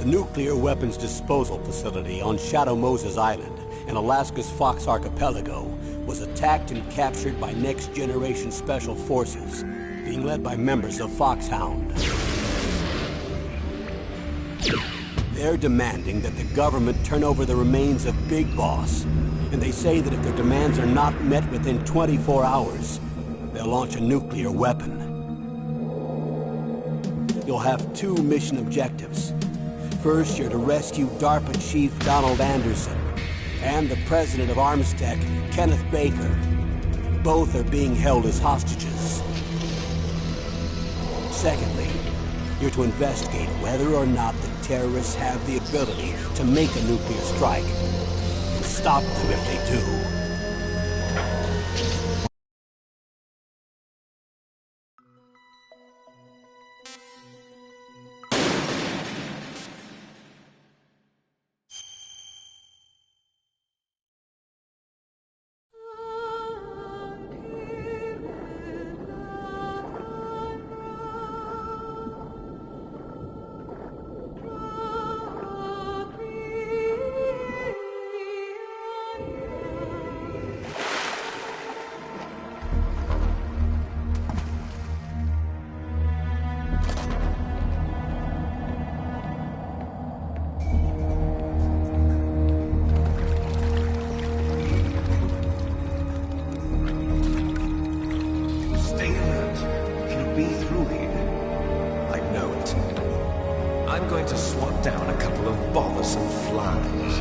The nuclear weapons disposal facility on Shadow Moses Island in Alaska's Fox Archipelago was attacked and captured by next-generation special forces, being led by members of Foxhound. They're demanding that the government turn over the remains of Big Boss, and they say that if their demands are not met within 24 hours, they'll launch a nuclear weapon. You'll have two mission objectives. First, you're to rescue DARPA Chief Donald Anderson and the president of Armstech, Kenneth Baker. Both are being held as hostages. Secondly, you're to investigate whether or not the terrorists have the ability to make a nuclear strike and stop them if they do. I'm going to swat down a couple of bothersome flies.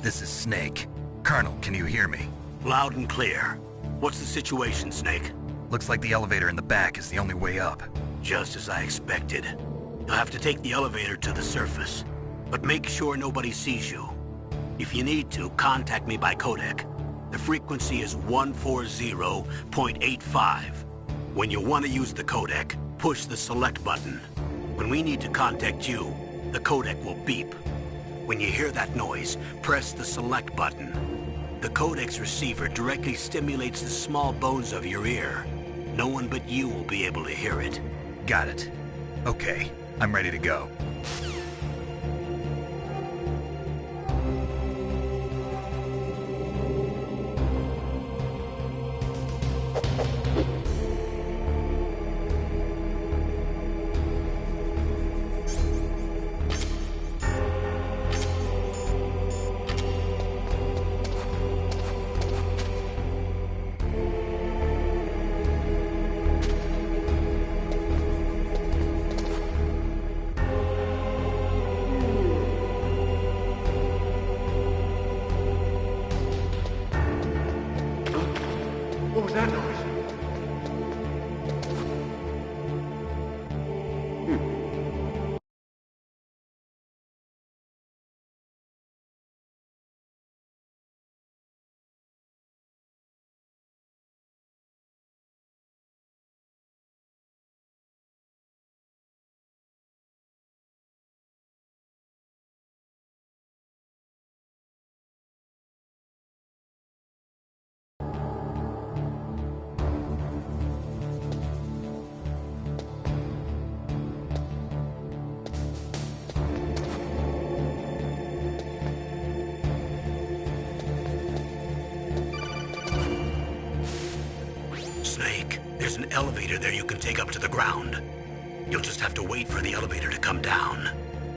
This is Snake. Colonel, can you hear me? Loud and clear. What's the situation, Snake? Looks like the elevator in the back is the only way up. Just as I expected. You'll have to take the elevator to the surface, but make sure nobody sees you. If you need to, contact me by codec. The frequency is 140.85. When you want to use the codec, push the select button. When we need to contact you, the codec will beep. When you hear that noise, press the select button. The codec's receiver directly stimulates the small bones of your ear. No one but you will be able to hear it. Got it. Okay, I'm ready to go. What was that noise? Snake, there's an elevator there you can take up to the ground. You'll just have to wait for the elevator to come down.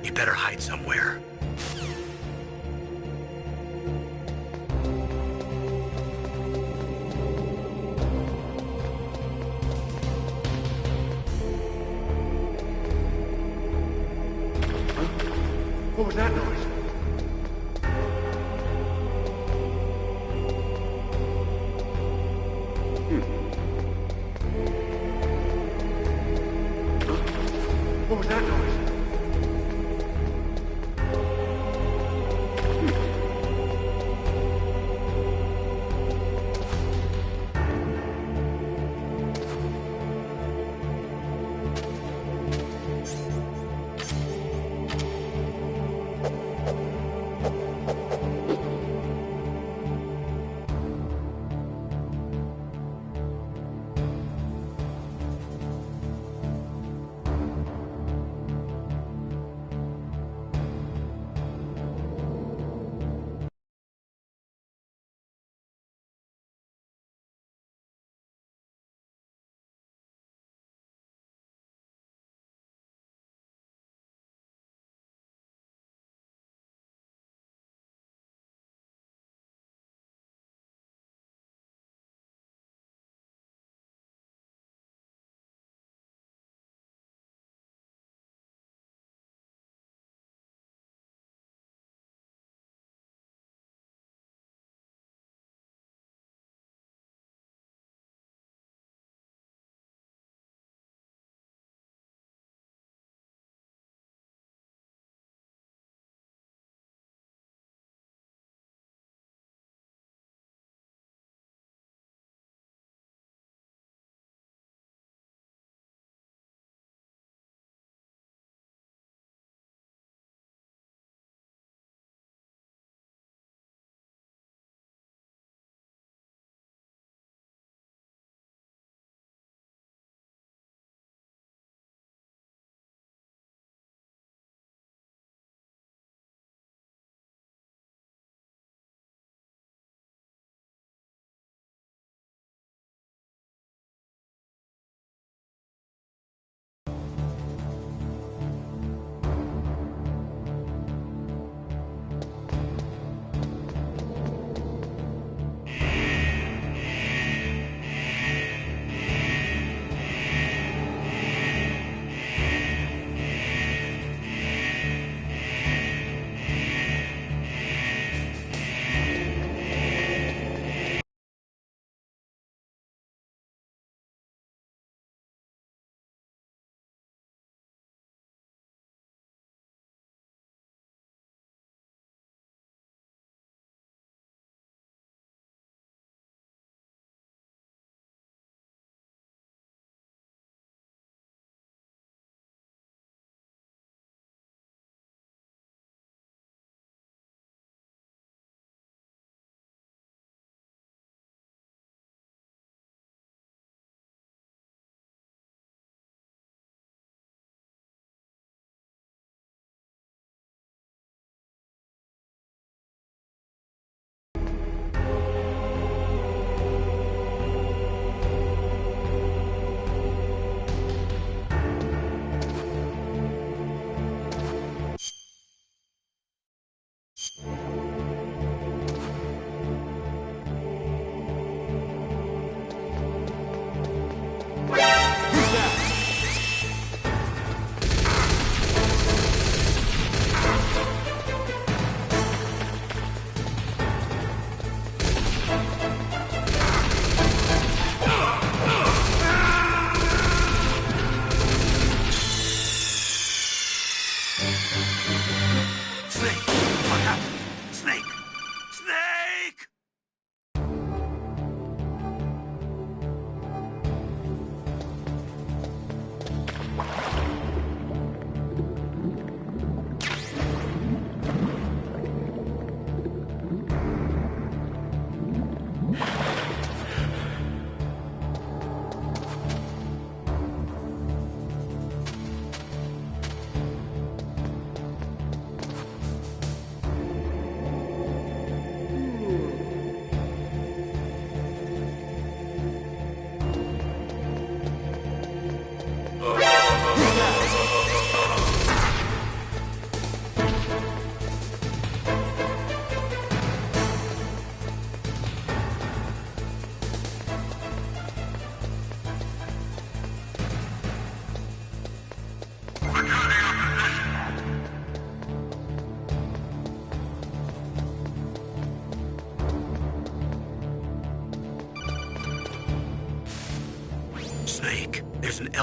You better hide somewhere. What was that noise? What was that noise?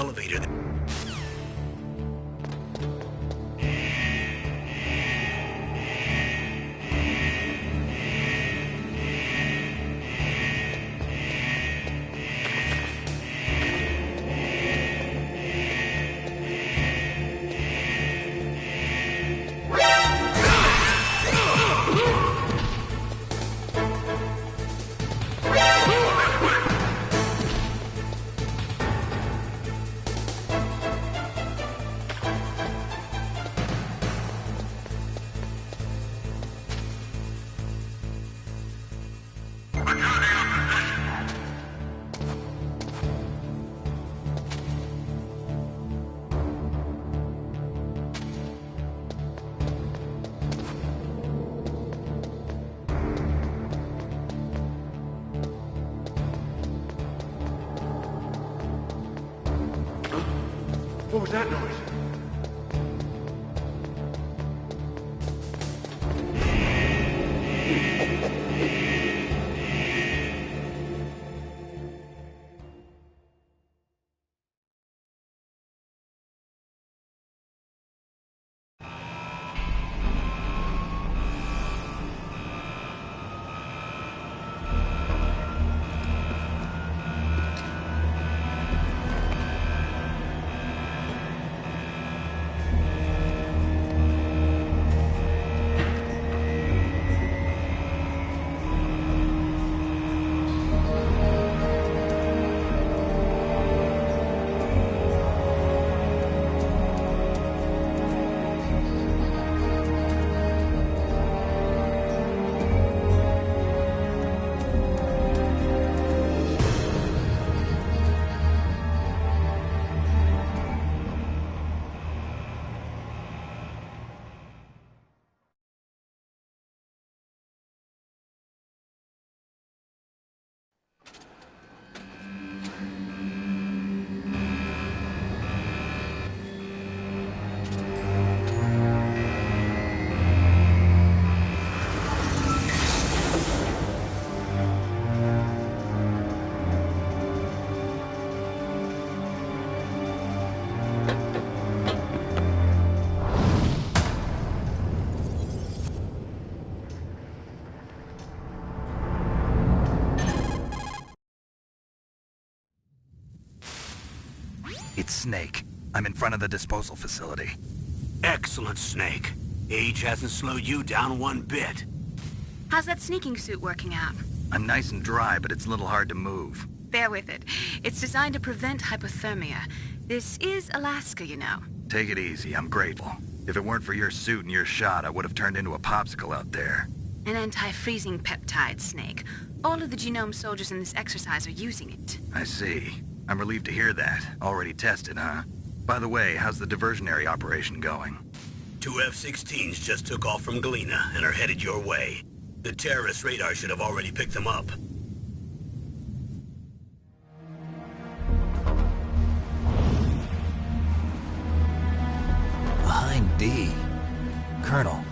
elevator. What was that noise? It's Snake. I'm in front of the disposal facility. Excellent, Snake. Age hasn't slowed you down one bit. How's that sneaking suit working out? I'm nice and dry, but it's a little hard to move. Bear with it. It's designed to prevent hypothermia. This is Alaska, you know. Take it easy, I'm grateful. If it weren't for your suit and your shot, I would have turned into a popsicle out there. An anti-freezing peptide, Snake. All of the genome soldiers in this exercise are using it. I see. I'm relieved to hear that. Already tested, huh? By the way, how's the diversionary operation going? 2 F-16s just took off from Galena and are headed your way. The terrorist radar should have already picked them up. Behind D. Colonel,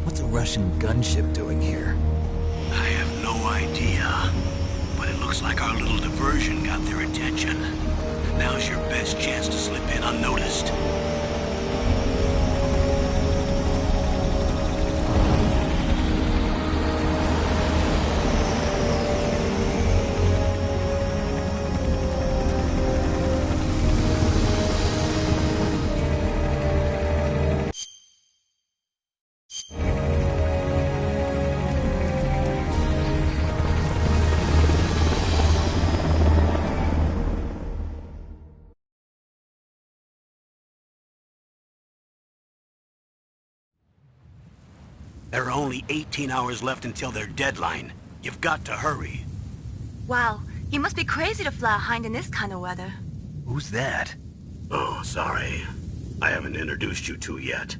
what's a Russian gunship doing here? I have no idea. But it looks like our little diversion got their attention. Now's your best chance to slip in unnoticed. There are only 18 hours left until their deadline. You've got to hurry. Wow, you must be crazy to fly a hind in this kind of weather. Who's that? Oh, sorry. I haven't introduced you to yet.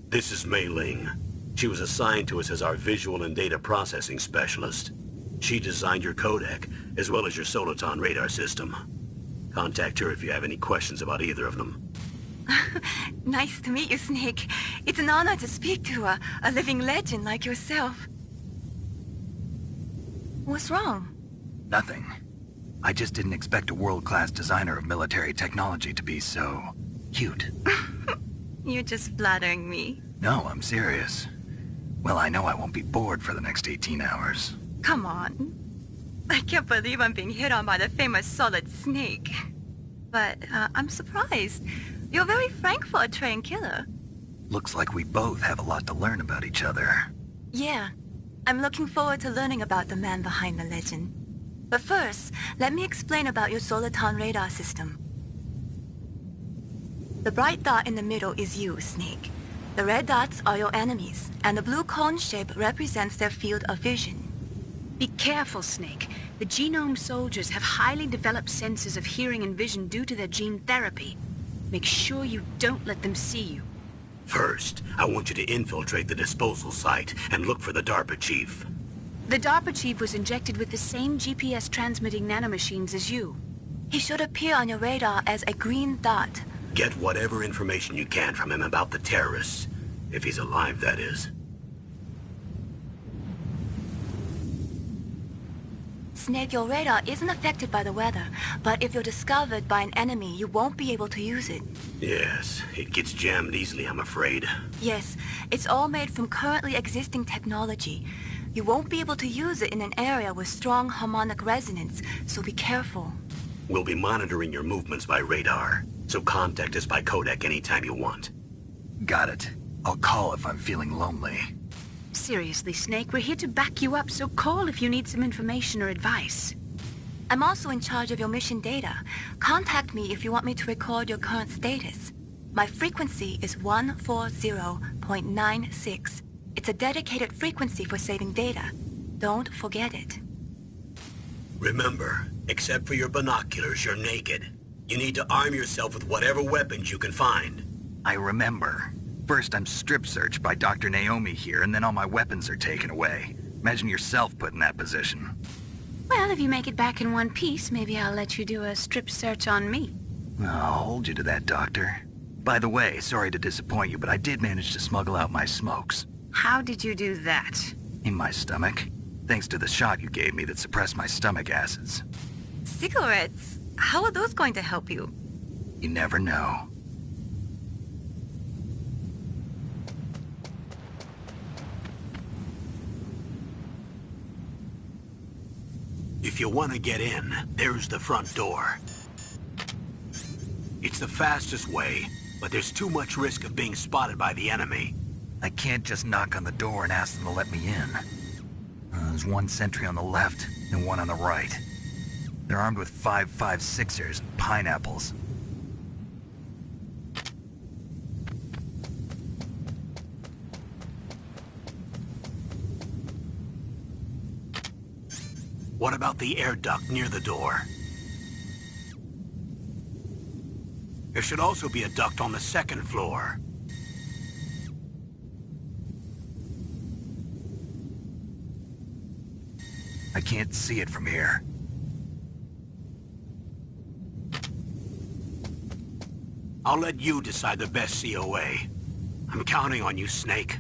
This is Mei Ling. She was assigned to us as our visual and data processing specialist. She designed your codec, as well as your Soliton radar system. Contact her if you have any questions about either of them. Nice to meet you, Snake. It's an honor to speak to a living legend like yourself. What's wrong? Nothing. I just didn't expect a world-class designer of military technology to be so... cute. You're just flattering me. No, I'm serious. Well, I know I won't be bored for the next 18 hours. Come on. I can't believe I'm being hit on by the famous Solid Snake. But I'm surprised. You're very frank for a trained killer. Looks like we both have a lot to learn about each other. Yeah. I'm looking forward to learning about the man behind the legend. But first, let me explain about your Soliton radar system. The bright dot in the middle is you, Snake. The red dots are your enemies, and the blue cone shape represents their field of vision. Be careful, Snake. The genome soldiers have highly developed senses of hearing and vision due to their gene therapy. Make sure you don't let them see you. First, I want you to infiltrate the disposal site and look for the DARPA chief. The DARPA chief was injected with the same GPS transmitting nanomachines as you. He should appear on your radar as a green dot. Get whatever information you can from him about the terrorists. If he's alive, that is. Snake, your radar isn't affected by the weather, but if you're discovered by an enemy, you won't be able to use it. Yes, it gets jammed easily, I'm afraid. Yes, it's all made from currently existing technology. You won't be able to use it in an area with strong harmonic resonance, so be careful. We'll be monitoring your movements by radar, so contact us by codec anytime you want. Got it. I'll call if I'm feeling lonely. Seriously, Snake, we're here to back you up, so call if you need some information or advice. I'm also in charge of your mission data. Contact me if you want me to record your current status. My frequency is 140.96. It's a dedicated frequency for saving data. Don't forget it. Remember, except for your binoculars, you're naked. You need to arm yourself with whatever weapons you can find. I remember. First I'm strip-searched by Dr. Naomi here, and then all my weapons are taken away. Imagine yourself put in that position. Well, if you make it back in one piece, maybe I'll let you do a strip search on me. I'll hold you to that, Doctor. By the way, sorry to disappoint you, but I did manage to smuggle out my smokes. How did you do that? In my stomach. Thanks to the shot you gave me that suppressed my stomach acids. Cigarettes? How are those going to help you? You never know. If you want to get in, there's the front door. It's the fastest way, but there's too much risk of being spotted by the enemy. I can't just knock on the door and ask them to let me in. There's one sentry on the left and one on the right. They're armed with 5.56ers and pineapples. What about the air duct near the door? There should also be a duct on the second floor. I can't see it from here. I'll let you decide the best COA. I'm counting on you, Snake.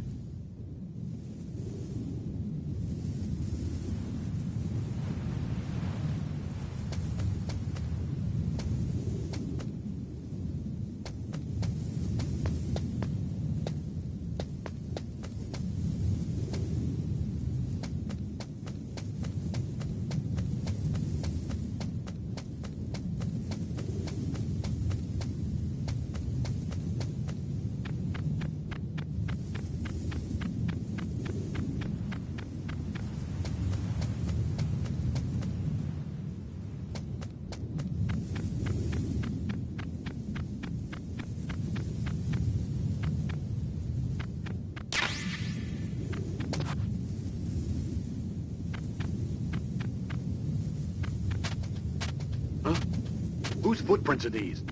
Whose footprints are these?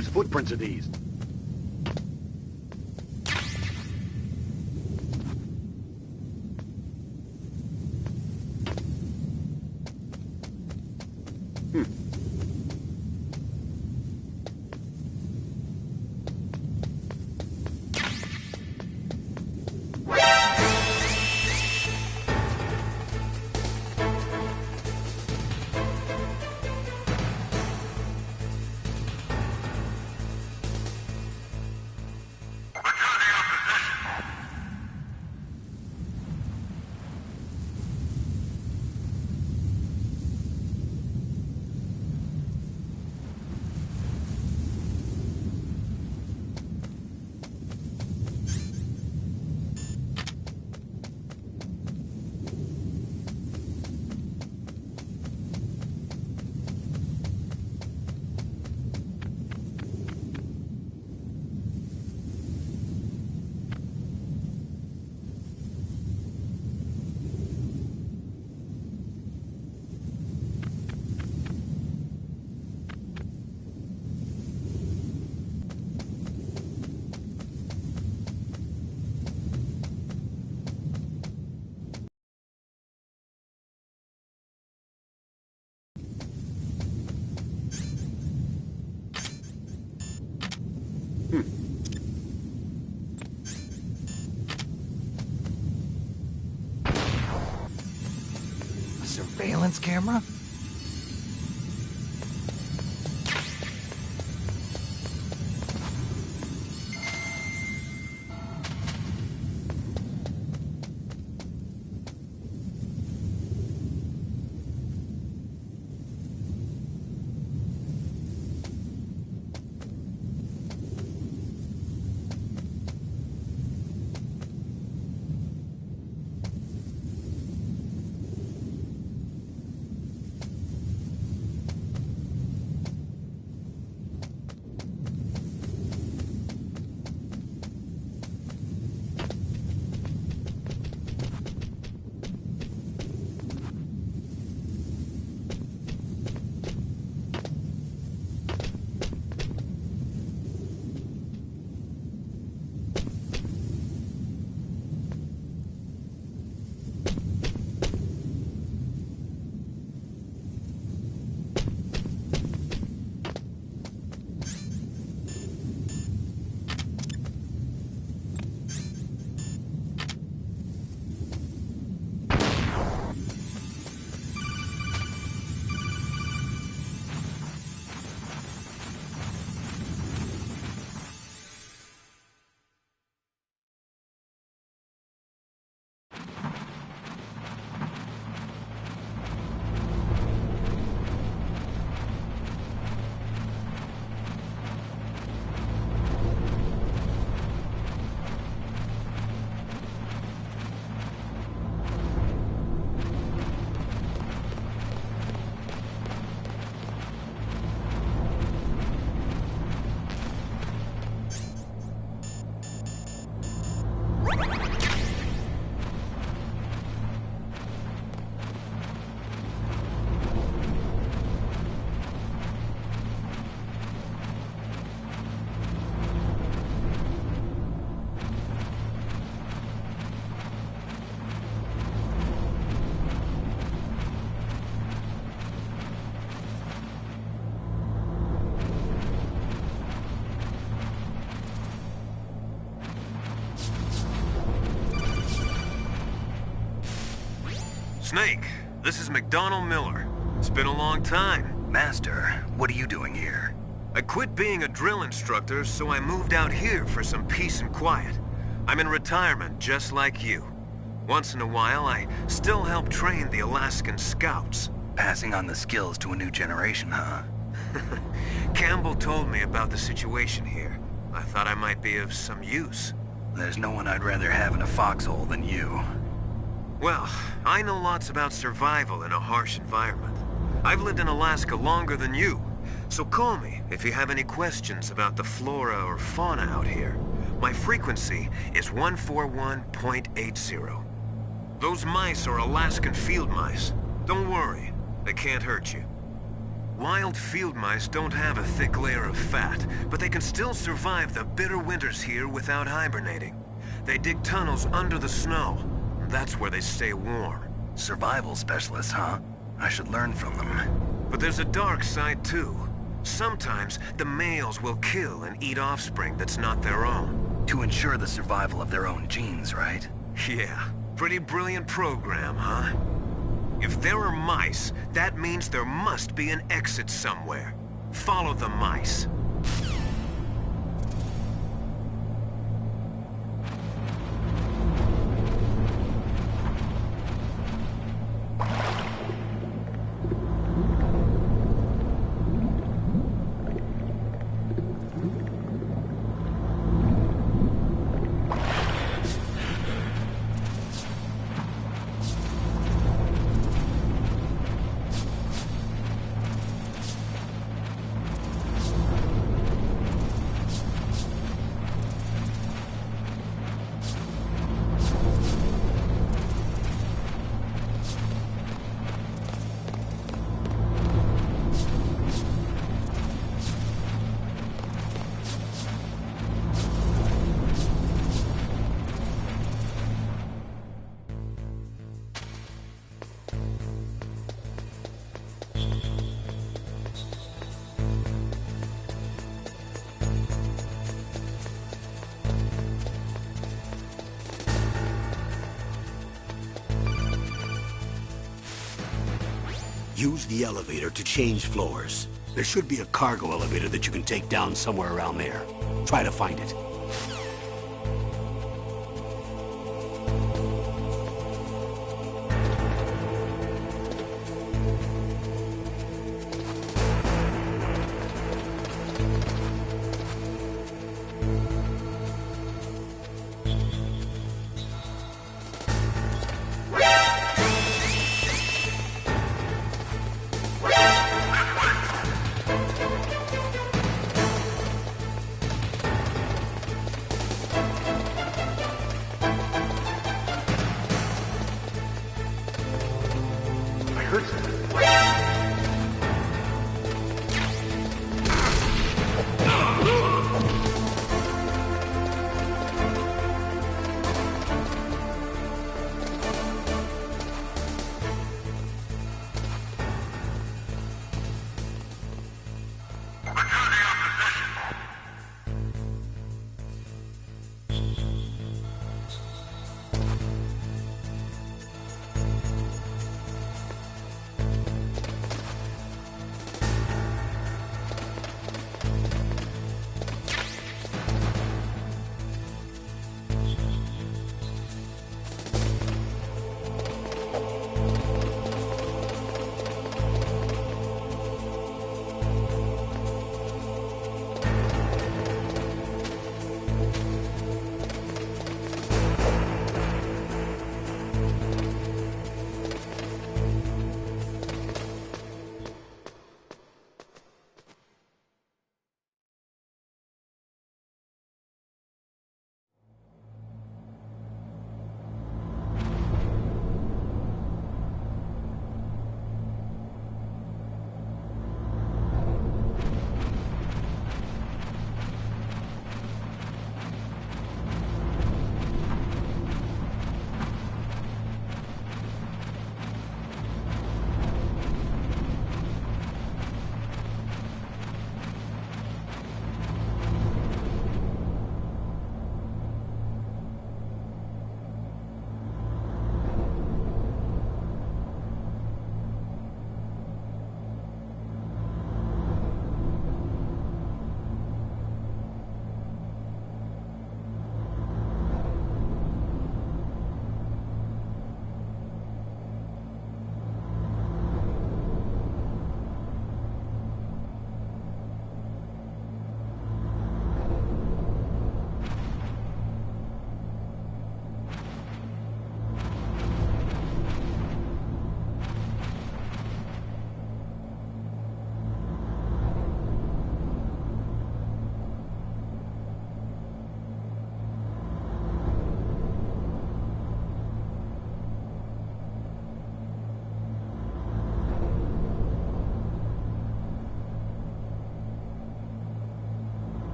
Whose footprints are these? A surveillance camera? Snake, this is McDonald Miller. It's been a long time. Master, what are you doing here? I quit being a drill instructor, so I moved out here for some peace and quiet. I'm in retirement, just like you. Once in a while, I still help train the Alaskan Scouts. Passing on the skills to a new generation, huh? Campbell told me about the situation here. I thought I might be of some use. There's no one I'd rather have in a foxhole than you. Well, I know lots about survival in a harsh environment. I've lived in Alaska longer than you, so call me if you have any questions about the flora or fauna out here. My frequency is 141.80. Those mice are Alaskan field mice. Don't worry, they can't hurt you. Wild field mice don't have a thick layer of fat, but they can still survive the bitter winters here without hibernating. They dig tunnels under the snow. That's where they stay warm. Survival specialists, huh? I should learn from them. But there's a dark side too. Sometimes the males will kill and eat offspring that's not their own. To ensure the survival of their own genes, right? Yeah, pretty brilliant program, huh? If there are mice, that means there must be an exit somewhere. Follow the mice. Use the elevator to change floors. There should be a cargo elevator that you can take down somewhere around there. Try to find it.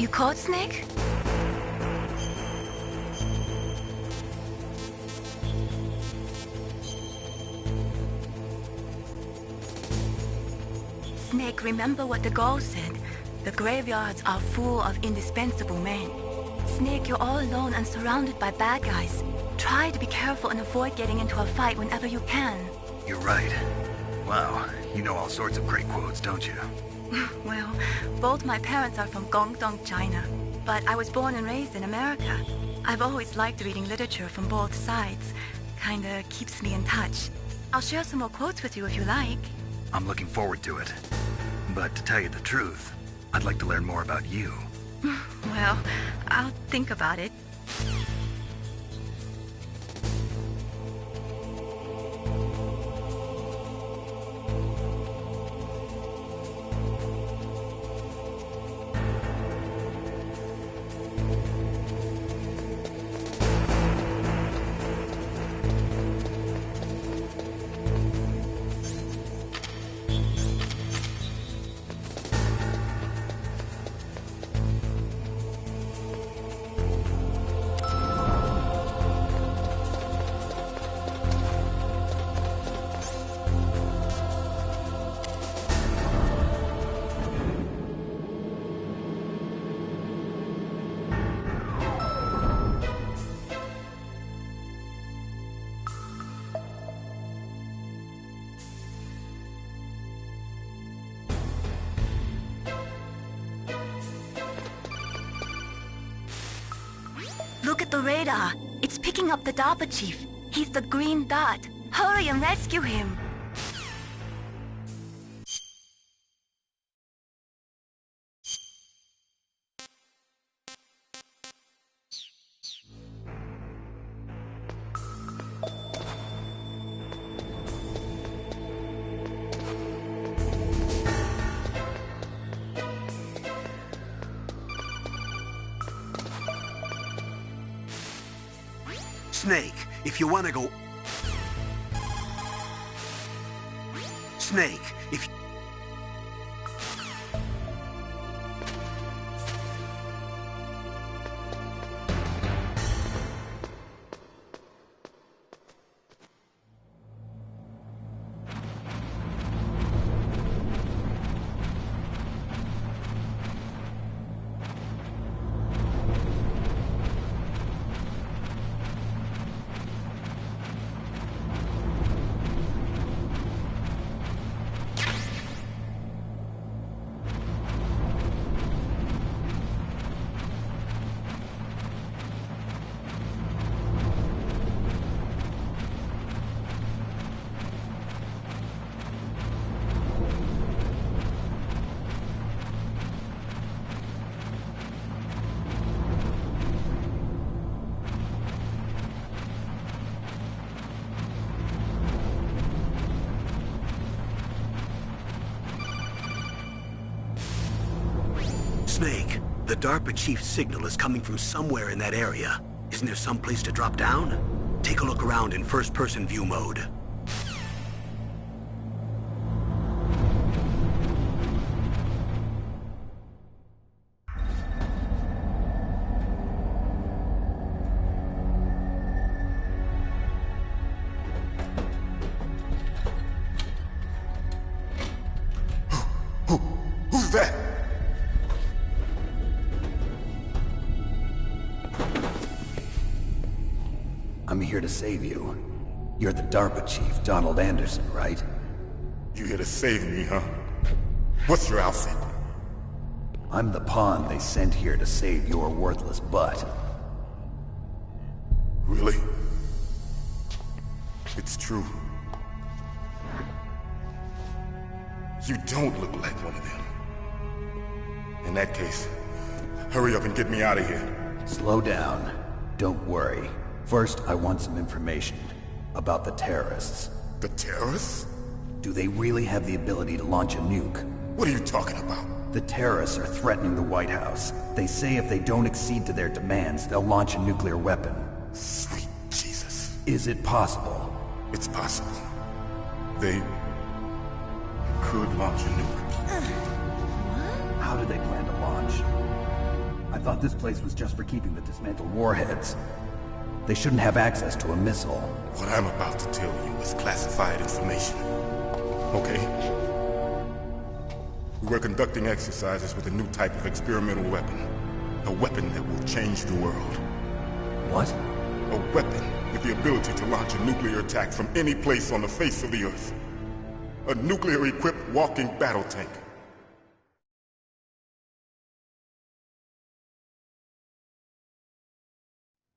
You caught Snake? Snake, remember what the girl said. The graveyards are full of indispensable men. Snake, you're all alone and surrounded by bad guys. Try to be careful and avoid getting into a fight whenever you can. You're right. Wow, you know all sorts of great quotes, don't you? Well, both my parents are from Guangdong, China. But I was born and raised in America. I've always liked reading literature from both sides. Kinda keeps me in touch. I'll share some more quotes with you if you like. I'm looking forward to it. But to tell you the truth, I'd like to learn more about you. Well, I'll think about it. Look at the radar. It's picking up the DARPA chief. He's the green dot. Hurry and rescue him. Snake, if you want to go... Snake, if... Snake, the DARPA chief's signal is coming from somewhere in that area. Isn't there some place to drop down? Take a look around in first-person view mode. Who's that? I'm here to save you. You're the DARPA chief, Donald Anderson, right? You here to save me, huh? What's your outfit? I'm the pawn they sent here to save your worthless butt. Really? It's true. You don't look like one of them. In that case, hurry up and get me out of here. Slow down. Don't worry. First, I want some information about the terrorists. The terrorists? Do they really have the ability to launch a nuke? What are you talking about? The terrorists are threatening the White House. They say if they don't accede to their demands, they'll launch a nuclear weapon. Sweet Jesus. Is it possible? It's possible. They could launch a nuke. How do they plan to launch? this place was just for keeping the dismantled warheads. They shouldn't have access to a missile. What I'm about to tell you is classified information. Okay? We were conducting exercises with a new type of experimental weapon. A weapon that will change the world. What? A weapon with the ability to launch a nuclear attack from any place on the face of the Earth. A nuclear-equipped walking battle tank.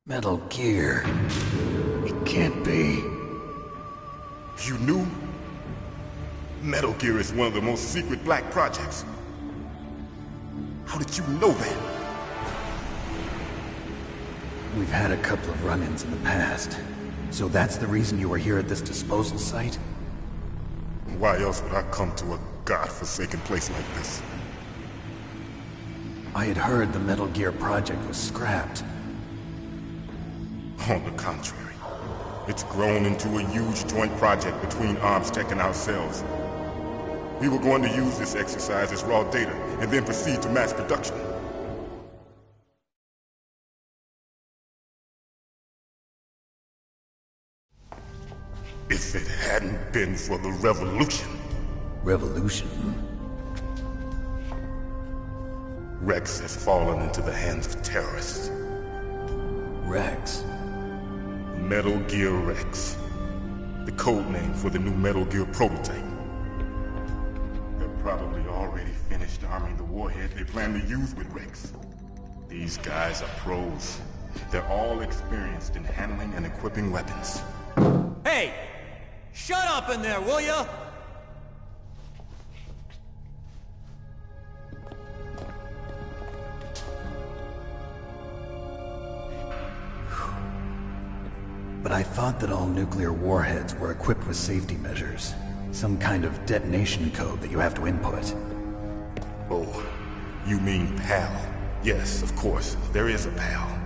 Metal Gear. It can't be. You knew? Metal Gear is one of the most secret black projects. How did you know that? We've had a couple of run-ins in the past. So that's the reason you were here at this disposal site? Why else would I come to a god-forsaken place like this? I had heard the Metal Gear project was scrapped. On the contrary, it's grown into a huge joint project between ArmsTech and ourselves. We were going to use this exercise as raw data and then proceed to mass production. If it hadn't been for the revolution... Revolution? Rex has fallen into the hands of terrorists. Rex? Metal Gear Rex. The code name for the new Metal Gear prototype. They're probably already finished arming the warhead they plan to use with Rex. These guys are pros. They're all experienced in handling and equipping weapons. Hey! Shut up in there, will ya? But I thought that all nuclear warheads were equipped with safety measures. Some kind of detonation code that you have to input. Oh, you mean PAL? Yes, of course, there is a PAL.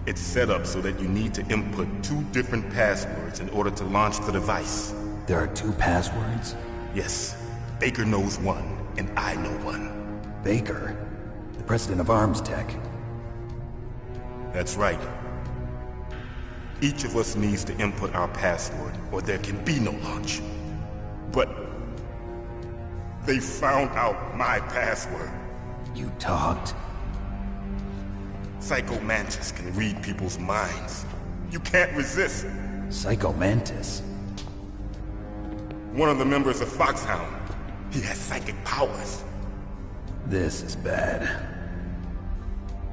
It's set up so that you need to input 2 different passwords in order to launch the device. There are 2 passwords? Yes. Baker knows one, and I know one. Baker? The president of ArmsTech? That's right. Each of us needs to input our password, or there can be no launch. But... they found out my password. You talked? Psycho Mantis can read people's minds. You can't resist. Psycho Mantis? One of the members of Foxhound. He has psychic powers. This is bad.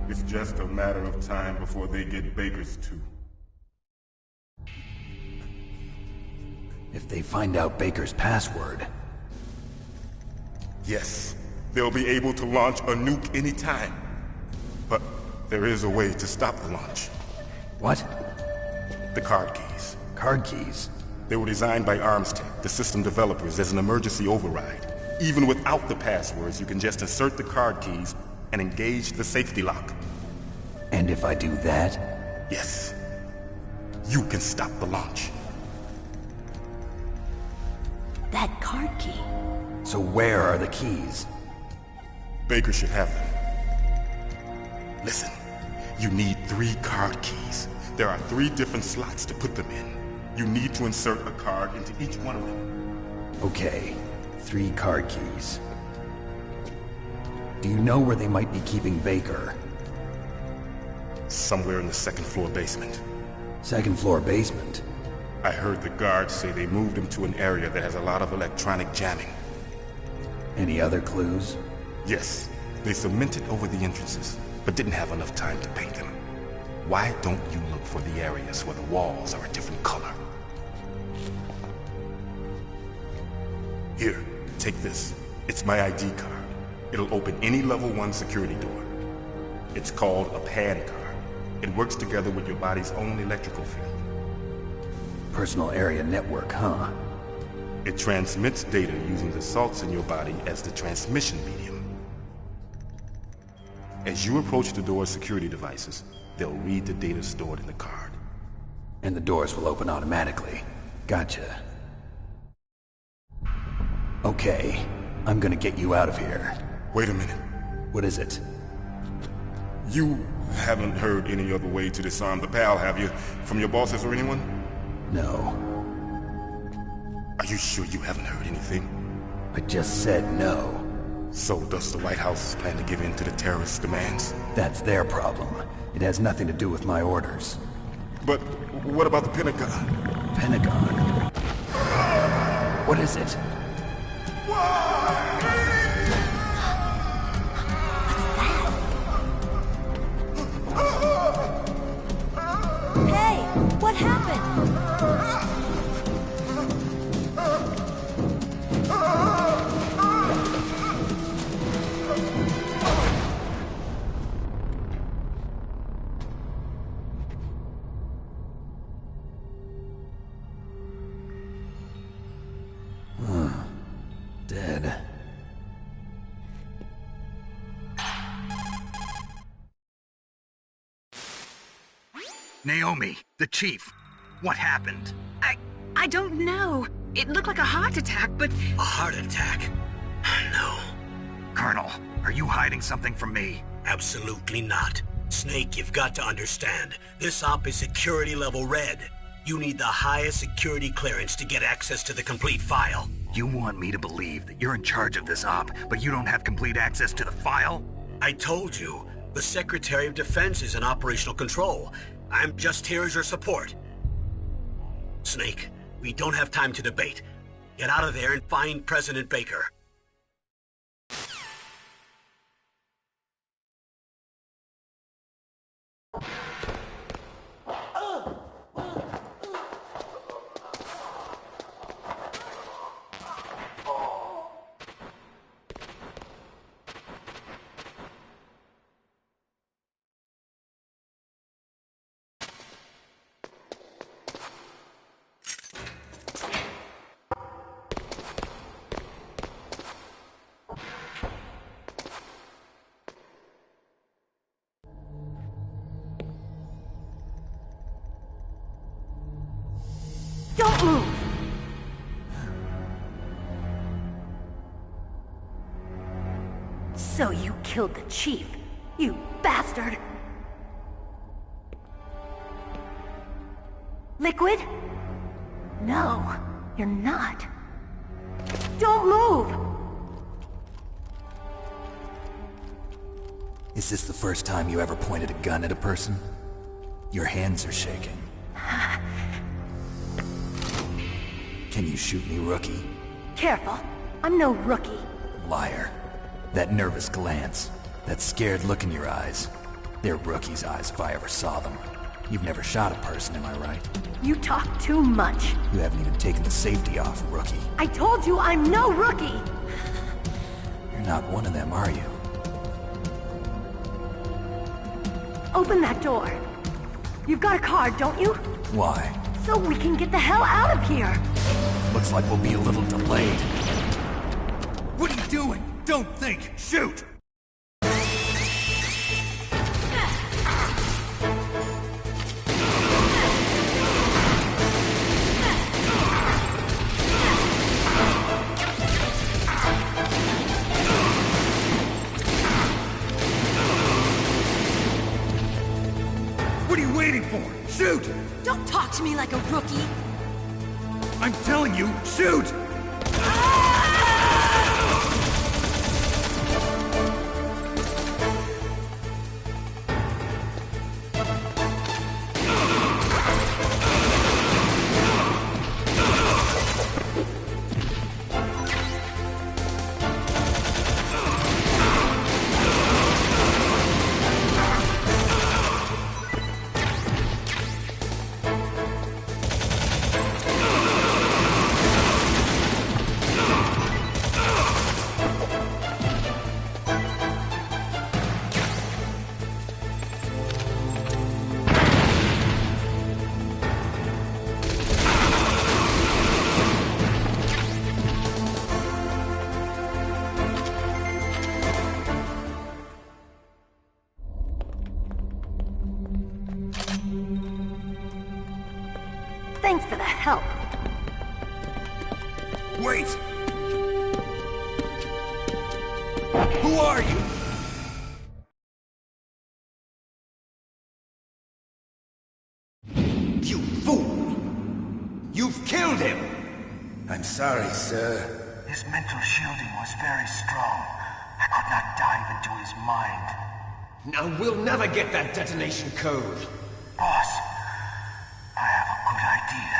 It's just a matter of time before they get Baker's too. If they find out Baker's password... Yes, they'll be able to launch a nuke anytime. But there is a way to stop the launch. What? The card keys. Card keys? They were designed by ArmsTech, the system developers, as an emergency override. Even without the passwords, you can just insert the card keys and engage the safety lock. And if I do that? Yes. You can stop the launch. That card key. So where are the keys? Baker should have them. Listen, you need 3 card keys. There are 3 different slots to put them in. You need to insert a card into each one of them. Okay, 3 card keys. Do you know where they might be keeping Baker? Somewhere in the 2nd floor basement. 2nd floor basement? I heard the guards say they moved him to an area that has a lot of electronic jamming. Any other clues? Yes, they cemented over the entrances, but didn't have enough time to paint them. Why don't you look for the areas where the walls are a different color? Here, take this. It's my ID card. It'll open any level 1 security door. It's called a PAN card. It works together with your body's own electrical field. Personal area network, huh? It transmits data using the salts in your body as the transmission medium. As you approach the door's security devices, they'll read the data stored in the card. And the doors will open automatically. Gotcha. Okay, I'm gonna get you out of here. Wait a minute. What is it? You haven't heard any other way to disarm the PAL, have you? From your bosses or anyone? No. Are you sure you haven't heard anything? I just said no. So does the White House plan to give in to the terrorists' demands? That's their problem. It has nothing to do with my orders. But what about the Pentagon? Pentagon? What is it? Hey, what happened? Dead. Naomi, the chief. What happened? I don't know. It looked like a heart attack, but... A heart attack? No. Colonel, are you hiding something from me? Absolutely not. Snake, you've got to understand. This op is security level red. You need the highest security clearance to get access to the complete file. You want me to believe that you're in charge of this op, but you don't have complete access to the file? I told you, the Secretary of Defense is in operational control. I'm just here as your support. Snake, we don't have time to debate. Get out of there and find President Baker. Don't move! So you killed the chief, you bastard! Liquid? No, you're not. Don't move! Is this the first time you ever pointed a gun at a person? Your hands are shaking. Can you shoot me, rookie? Careful, I'm no rookie. Liar. That nervous glance, that scared look in your eyes. They're rookie's eyes if I ever saw them. You've never shot a person, am I right? You talk too much. You haven't even taken the safety off, rookie. I told you I'm no rookie! You're not one of them, are you? Open that door. You've got a card, don't you? Why? So we can get the hell out of here! Looks like we'll be a little delayed. What are you doing? Don't think! Shoot! What are you waiting for? Shoot! Don't talk to me like a rookie! I'm telling you, shoot! Thanks for the help. Wait! Who are you? sorry, sir. His mental shielding was very strong. I could not dive into his mind. Now we'll never get that detonation code. Boss, I have a good idea.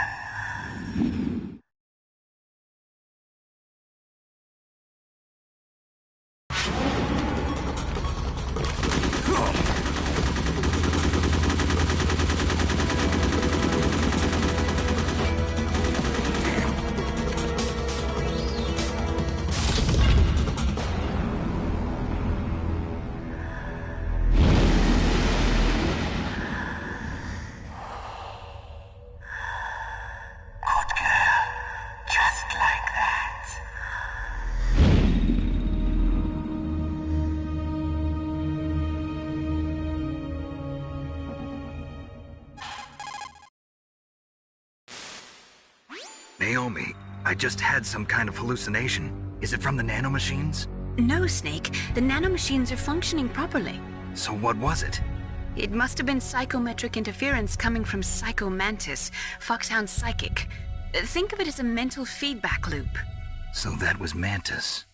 Naomi, I just had some kind of hallucination. Is it from the nanomachines? No, Snake. The nanomachines are functioning properly. So what was it? It must have been psychometric interference coming from Psycho Mantis, Foxhound's psychic. Think of it as a mental feedback loop. So that was Mantis.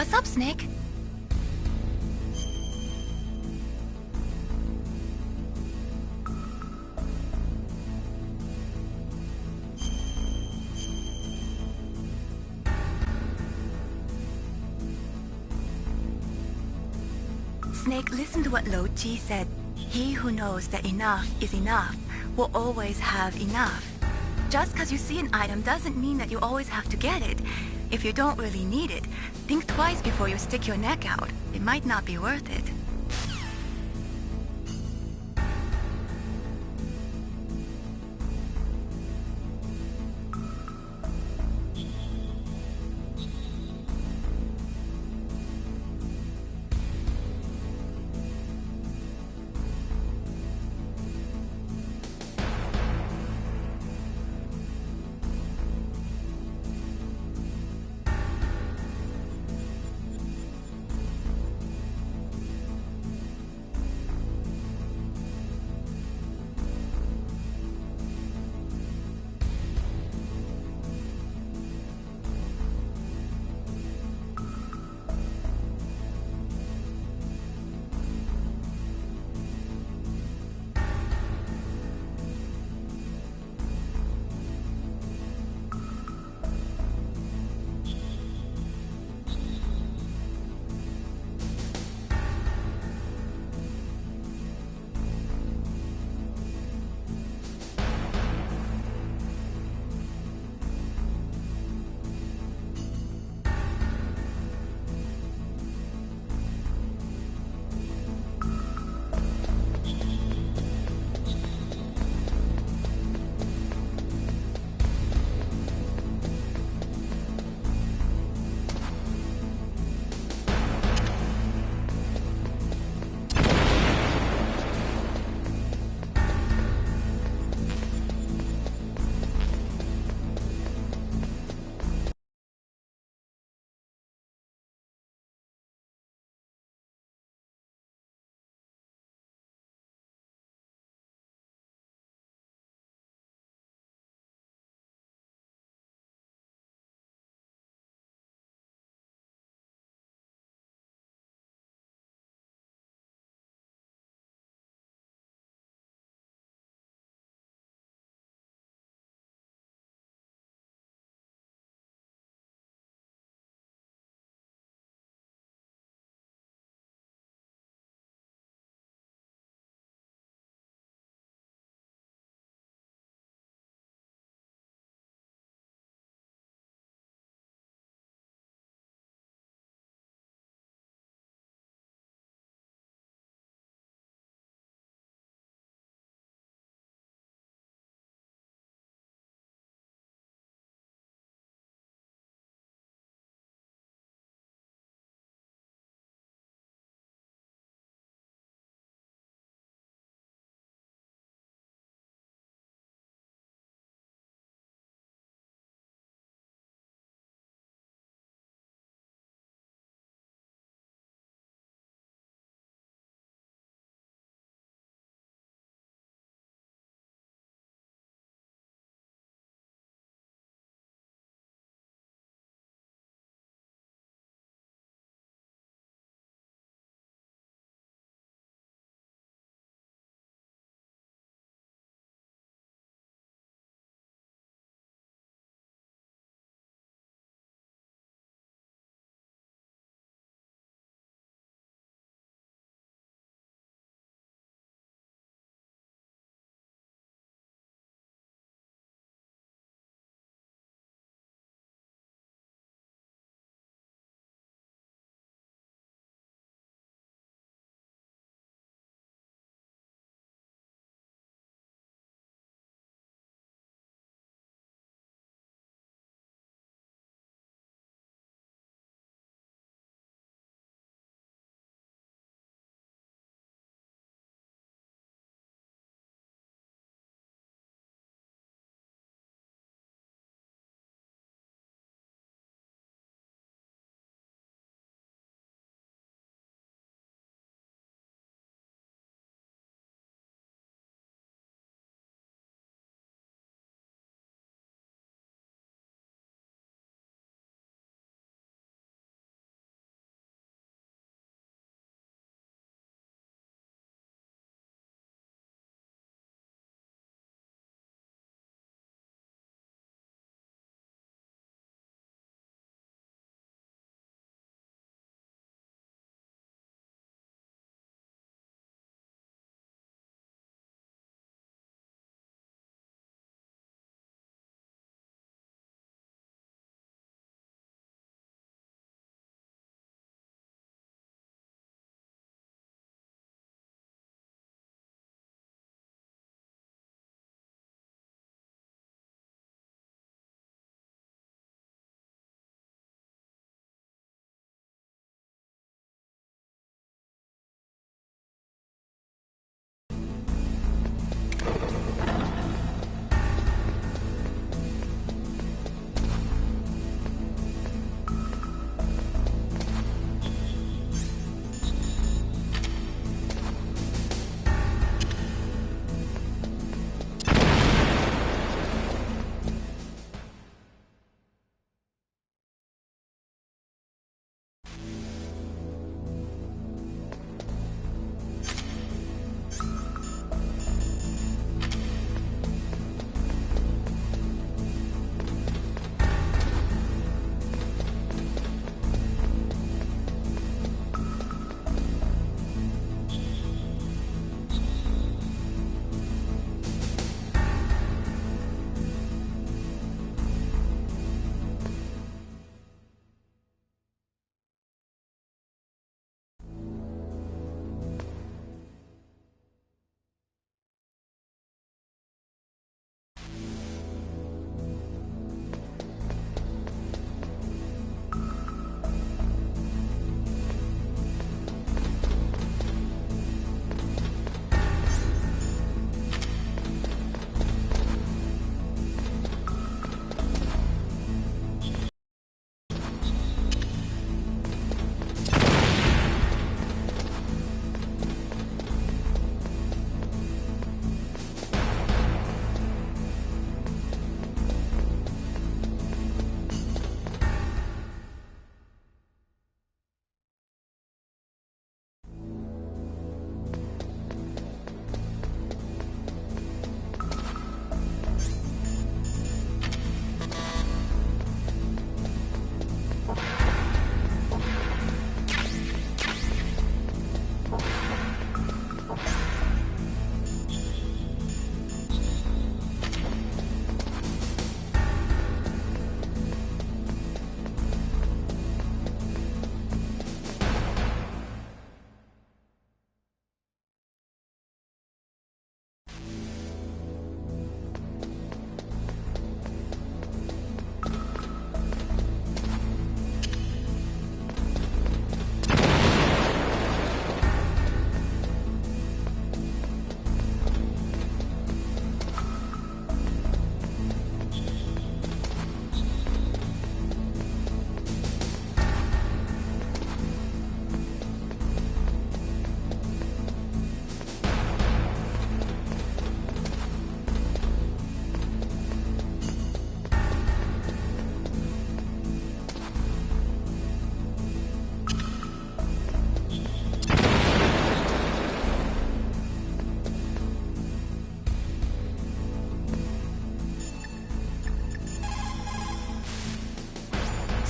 What's up, Snake? Snake, listen to what Lo Ji said. He who knows that enough is enough will always have enough. Just because you see an item doesn't mean that you always have to get it. If you don't really need it, think twice before you stick your neck out. It might not be worth it.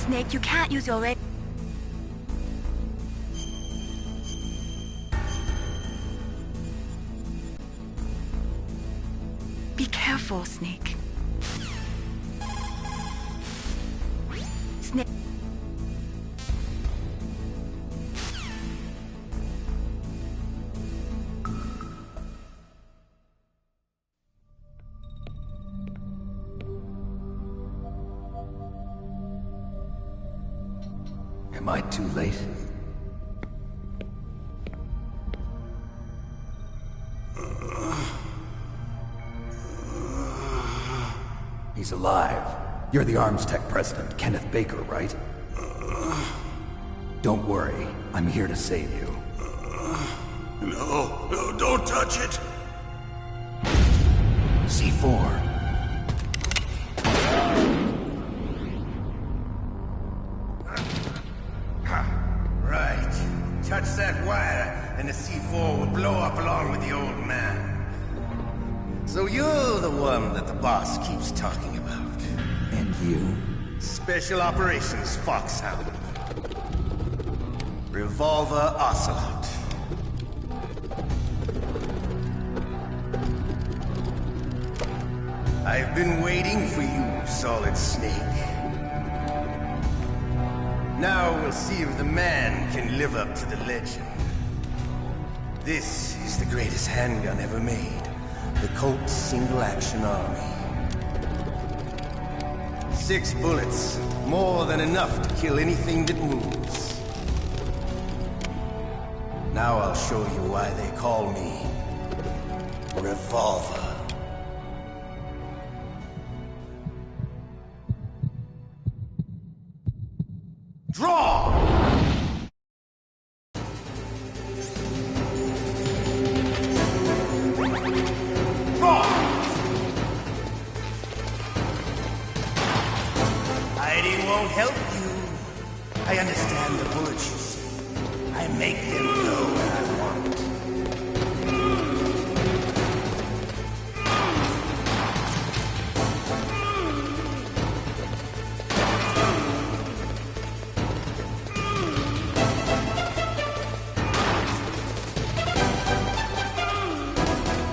Snake, you can't use your radio. Be careful, Snake. Snake. Am I too late? He's alive. You're the Arms Tech president, Kenneth Baker, right? Don't worry. I'm here to save you. No, don't touch it! C4. Right. Touch that wire, and the C4 will blow up along with the old man. So you're the one that the boss keeps talking about. And you? Special Operations Foxhound. Revolver Ocelot. I've been waiting for you, Solid Snake. Now we'll see if the man can live up to the legend. This is the greatest handgun ever made. The Colt Single Action Army. 6 bullets, more than enough to kill anything that moves. Now I'll show you why they call me Revolver. Draw! Hiding won't help you. I understand the bullets you see. I make them go where I want.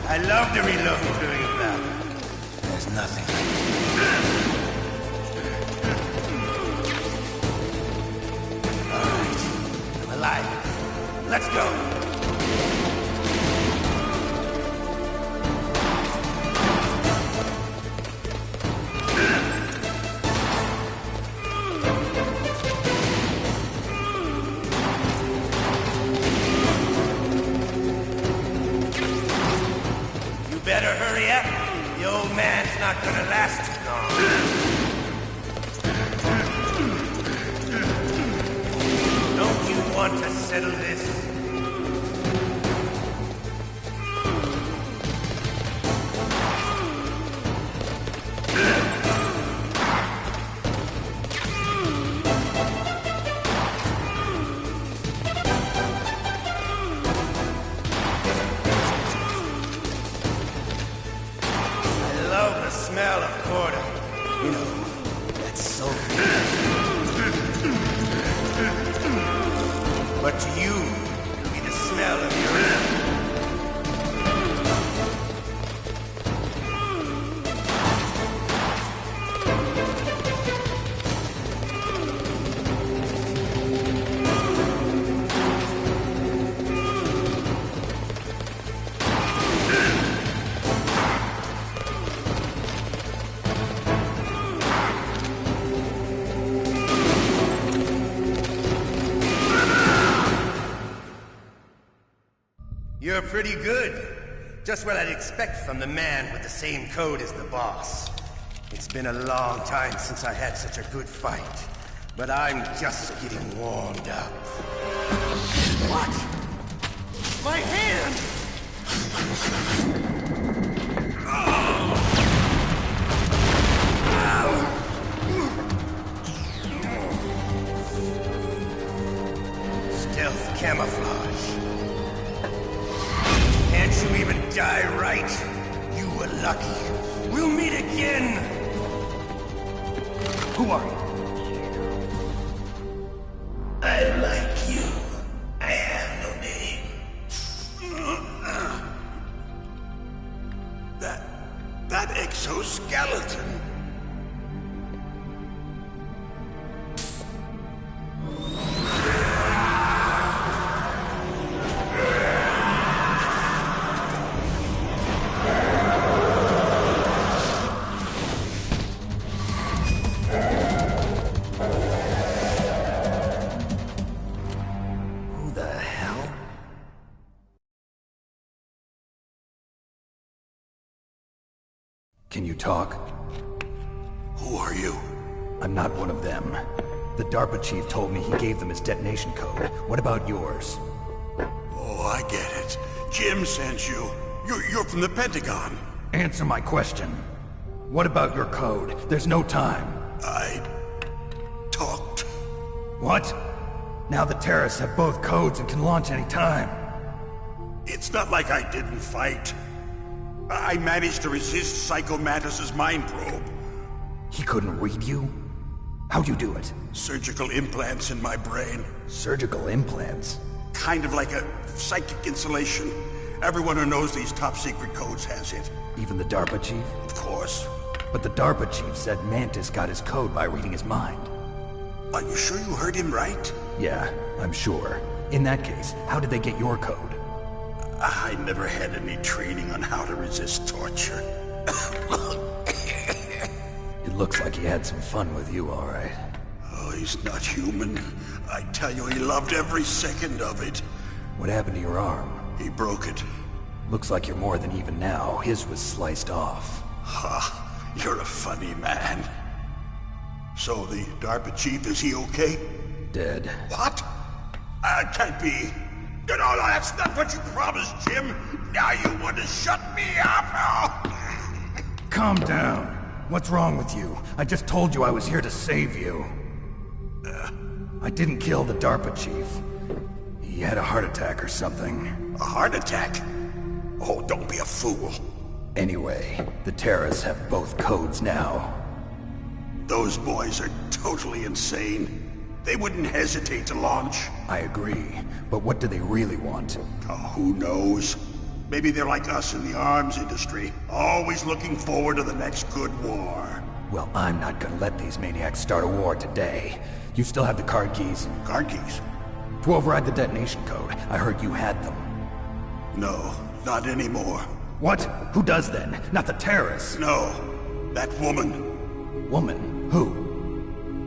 I love to reload during a battle. There's nothing. Alright, I'm alive. Let's go. Better hurry up. The old man's not gonna last too long. Don't you want to settle this? Smell of quarter. You know, that's so good. But to you, it'll be the smell of your You're pretty good. Just what I'd expect from the man with the same code as the boss. It's been a long time since I had such a good fight, but I'm just getting warmed up. What? My hand! Stealth camouflage. Can't you even die right? You were lucky. We'll meet again! Who are you? skeleton. Can you talk? Who are you? I'm not one of them. The DARPA chief told me he gave them his detonation code. What about yours? Oh, I get it. Jim sent you. You're from the Pentagon. Answer my question. What about your code? There's no time. I talked. What? Now the terrorists have both codes and can launch any time. It's not like I didn't fight. I managed to resist Psycho Mantis's mind probe. He couldn't read you? How'd you do it? Surgical implants in my brain. Surgical implants? Kind of like a psychic insulation. Everyone who knows these top-secret codes has it. Even the DARPA chief? Of course. But the DARPA chief said Mantis got his code by reading his mind. Are you sure you heard him right? Yeah, I'm sure. In that case, how did they get your code? I never had any training on how to resist torture. It looks like he had some fun with you, all right. Oh, he's not human. I tell you, he loved every second of it. What happened to your arm? He broke it. Looks like you're more than even now. His was sliced off. Ha, you're a funny man. So the DARPA chief, is he okay? Dead. What? Can't be. No, that's not what you promised, Jim. Now you want to shut me up? Calm down. What's wrong with you? I just told you I was here to save you. I didn't kill the DARPA chief. He had a heart attack or something. A heart attack? Oh, don't be a fool. Anyway, the terrorists have both codes now. Those boys are totally insane. They wouldn't hesitate to launch. I agree, but what do they really want? Oh, who knows? Maybe they're like us in the arms industry, always looking forward to the next good war. Well, I'm not gonna let these maniacs start a war today. You still have the card keys? Card keys? To override the detonation code. I heard you had them. No, not anymore. What? Who does then? Not the terrorists? No, that woman. Woman? Who?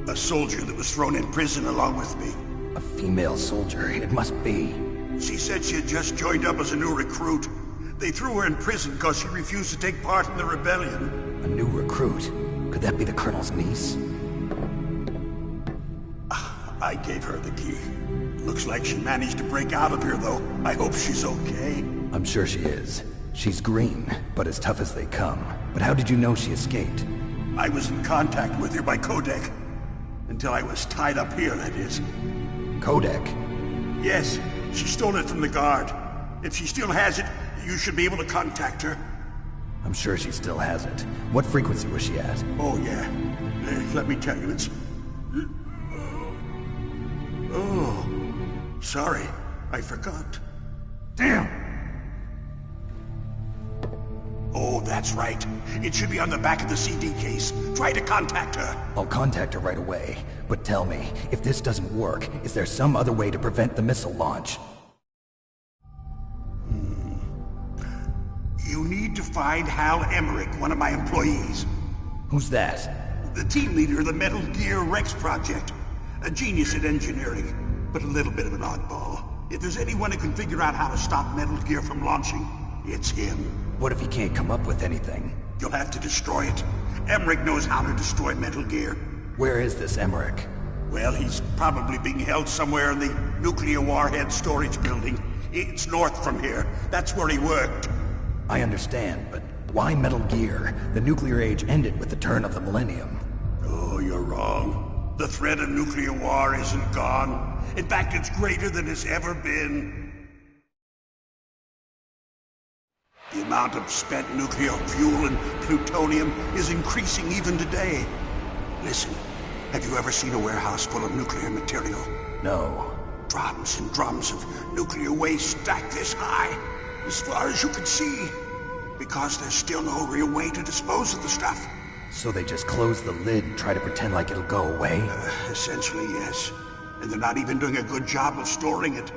A soldier that was thrown in prison along with me. A female soldier, it must be. She said she had just joined up as a new recruit. They threw her in prison because she refused to take part in the rebellion. A new recruit? Could that be the Colonel's niece? I gave her the key. Looks like she managed to break out of here, though. I hope she's okay. I'm sure she is. She's green, but as tough as they come. But how did you know she escaped? I was in contact with her by codec. Until I was tied up here, that is. Codec? Yes, she stole it from the guard. If she still has it, you should be able to contact her. I'm sure she still has it. What frequency was she at? Oh, yeah. Let me tell you, it's... Oh, sorry. I forgot. Damn! Oh, that's right. It should be on the back of the CD case. Try to contact her. I'll contact her right away. But tell me, if this doesn't work, is there some other way to prevent the missile launch? You need to find Hal Emmerich, one of my employees. Who's that? The team leader of the Metal Gear Rex project. A genius at engineering, but a little bit of an oddball. If there's anyone who can figure out how to stop Metal Gear from launching, it's him. What if he can't come up with anything? You'll have to destroy it. Emmerich knows how to destroy Metal Gear. Where is this Emmerich? Well, he's probably being held somewhere in the nuclear warhead storage building. It's north from here. That's where he worked. I understand, but why Metal Gear? The nuclear age ended with the turn of the millennium. Oh, you're wrong. The threat of nuclear war isn't gone. In fact, it's greater than it's ever been. The amount of spent nuclear fuel and plutonium is increasing even today. Listen, have you ever seen a warehouse full of nuclear material? No. Drums and drums of nuclear waste stacked this high, as far as you can see. Because there's still no real way to dispose of the stuff. So they just close the lid and try to pretend like it'll go away? Essentially, yes. And they're not even doing a good job of storing it.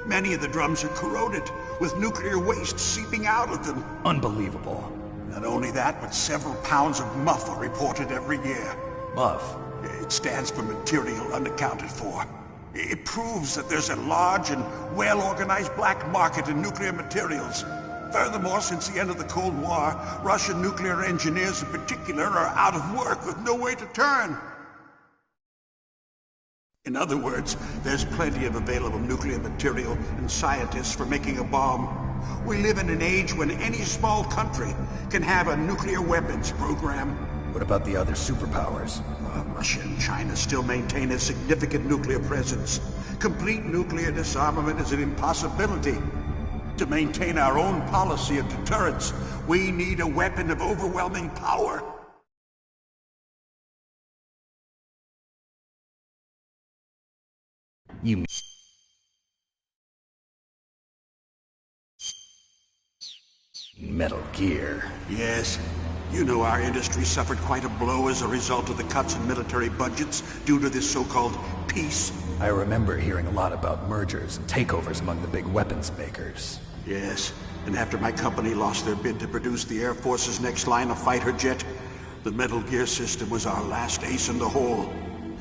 Many of the drums are corroded, with nuclear waste seeping out of them. Unbelievable. Not only that, but several pounds of MUF are reported every year. MUF? It stands for material unaccounted for. It proves that there's a large and well-organized black market in nuclear materials. Furthermore, since the end of the Cold War, Russian nuclear engineers in particular are out of work with no way to turn. In other words, there's plenty of available nuclear material and scientists for making a bomb. We live in an age when any small country can have a nuclear weapons program. What about the other superpowers? Russia and China still maintain a significant nuclear presence. Complete nuclear disarmament is an impossibility. To maintain our own policy of deterrence, we need a weapon of overwhelming power. You Metal Gear. Yes. You know our industry suffered quite a blow as a result of the cuts in military budgets due to this so-called peace. I remember hearing a lot about mergers and takeovers among the big weapons makers. Yes, and after my company lost their bid to produce the Air Force's next line of fighter jet, the Metal Gear system was our last ace in the hole.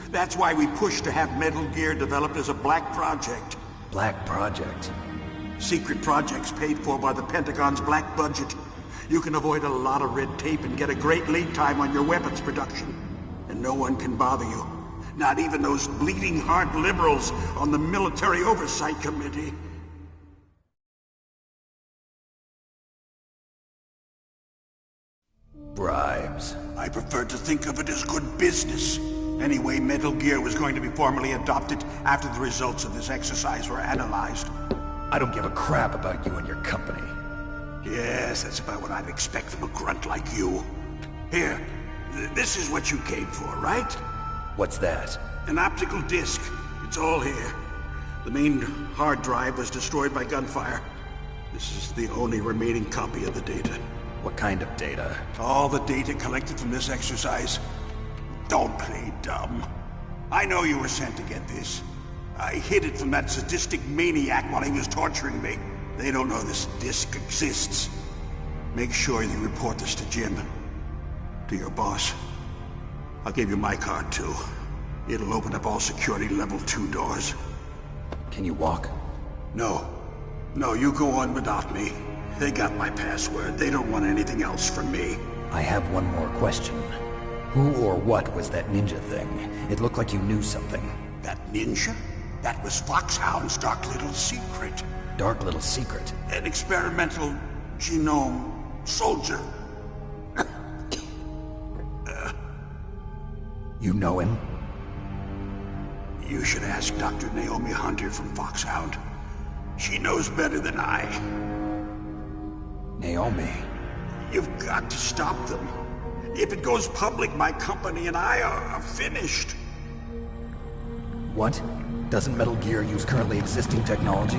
That's why we pushed to have Metal Gear developed as a black project. Black project? Secret projects paid for by the Pentagon's black budget. You can avoid a lot of red tape and get a great lead time on your weapons production. And no one can bother you. Not even those bleeding heart liberals on the Military Oversight Committee. Bribes. I prefer to think of it as good business. Anyway, Metal Gear was going to be formally adopted after the results of this exercise were analyzed. I don't give a crap about you and your company. Yes, that's about what I'd expect from a grunt like you. Here, this is what you came for, right? What's that? An optical disc. It's all here. The main hard drive was destroyed by gunfire. This is the only remaining copy of the data. What kind of data? All the data collected from this exercise. Don't play dumb. I know you were sent to get this. I hid it from that sadistic maniac while he was torturing me. They don't know this disc exists. Make sure you report this to Jim. To your boss. I'll give you my card, too. It'll open up all security level 2 doors. Can you walk? No. No, you go on without me. They got my password. They don't want anything else from me. I have one more question. Who or what was that ninja thing? It looked like you knew something. That ninja? That was Foxhound's dark little secret. Dark little secret? An experimental genome soldier. You know him? You should ask Dr. Naomi Hunter from Foxhound. She knows better than I. Naomi? You've got to stop them. If it goes public, my company and I are finished. What? Doesn't Metal Gear use currently existing technology?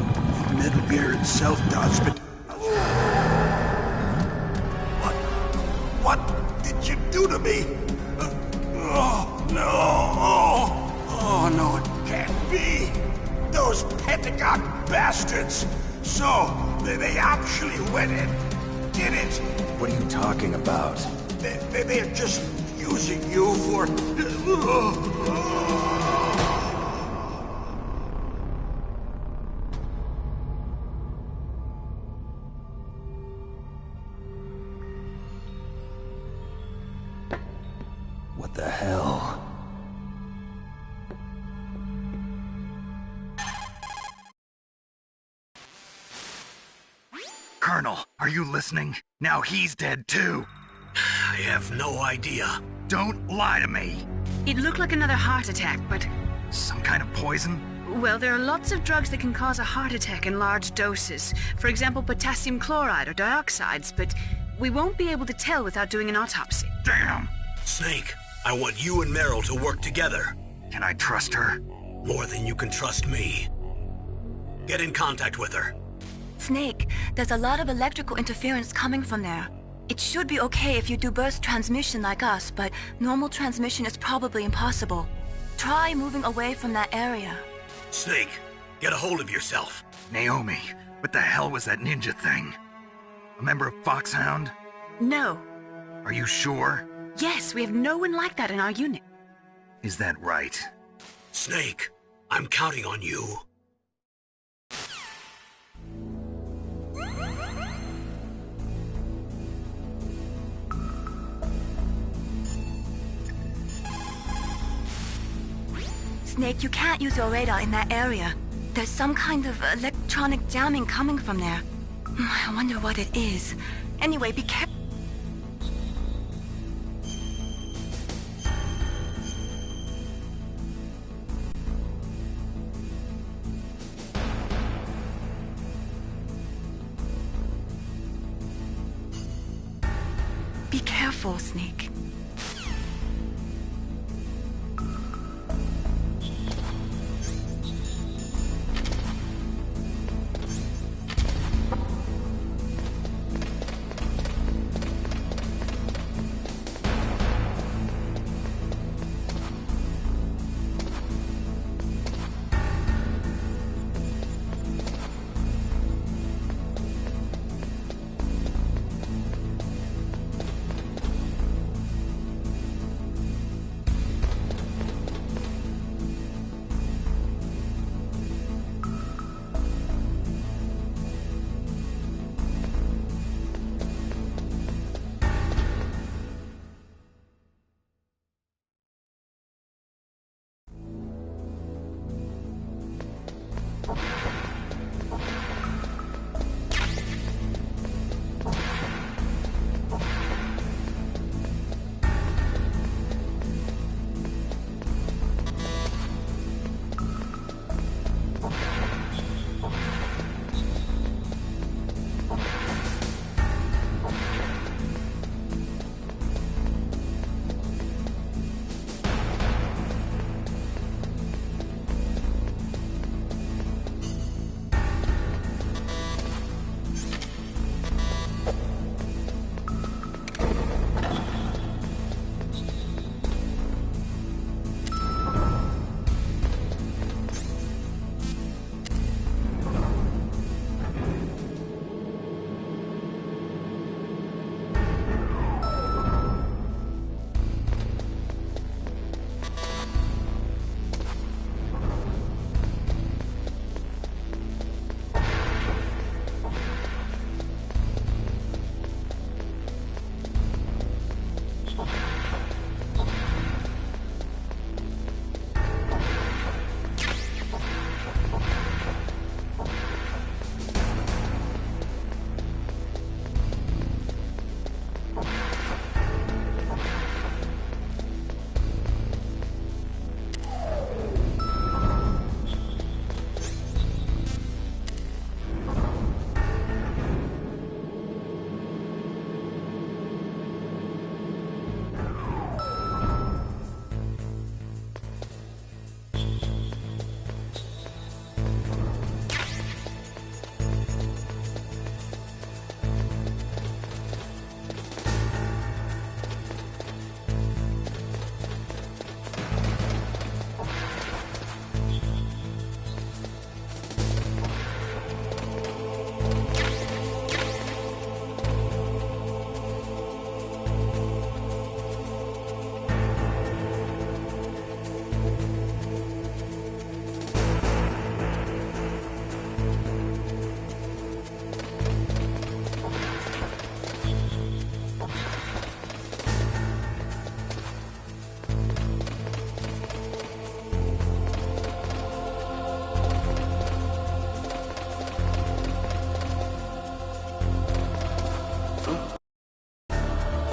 Metal Gear itself does, but... What did you do to me? Oh, no. Oh, no, it can't be. Those Pentagon bastards. So, they actually went and did it. What are you talking about? They're just using you for... What the hell? Colonel, are you listening? Now he's dead too. I have no idea. Don't lie to me. It looked like another heart attack, but... Some kind of poison? Well, there are lots of drugs that can cause a heart attack in large doses. For example, potassium chloride or dioxides, but we won't be able to tell without doing an autopsy. Damn! Snake, I want you and Meryl to work together. Can I trust her? More than you can trust me. Get in contact with her. Snake, there's a lot of electrical interference coming from there. It should be okay if you do burst transmission like us, but normal transmission is probably impossible. Try moving away from that area. Snake, get a hold of yourself. Naomi, what the hell was that ninja thing? A member of Foxhound? No. Are you sure? Yes, we have no one like that in our unit. Is that right? Snake, I'm counting on you. Snake, you can't use your radar in that area. There's some kind of electronic jamming coming from there. I wonder what it is. Anyway, be careful. Be careful, Snake.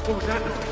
What was that noise?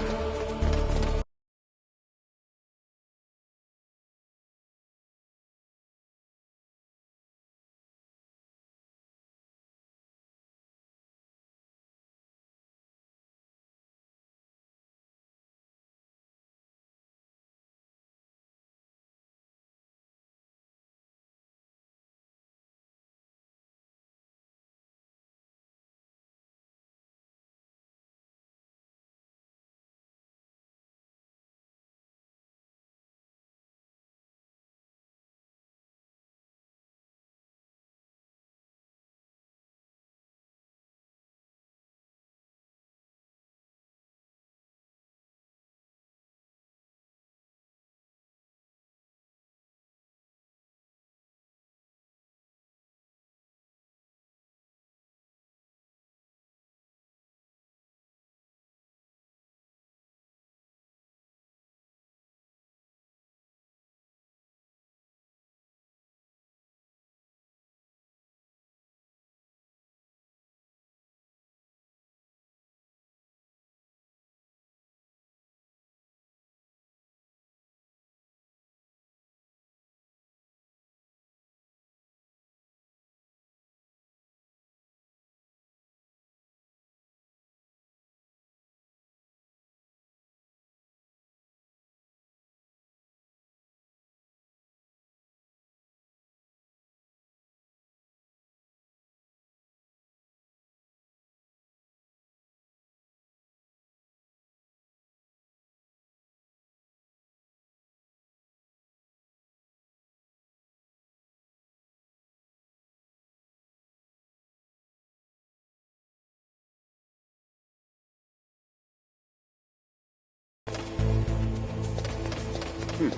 What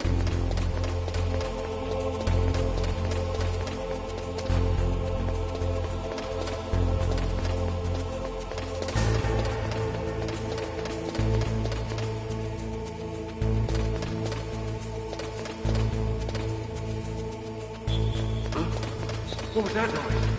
was that noise?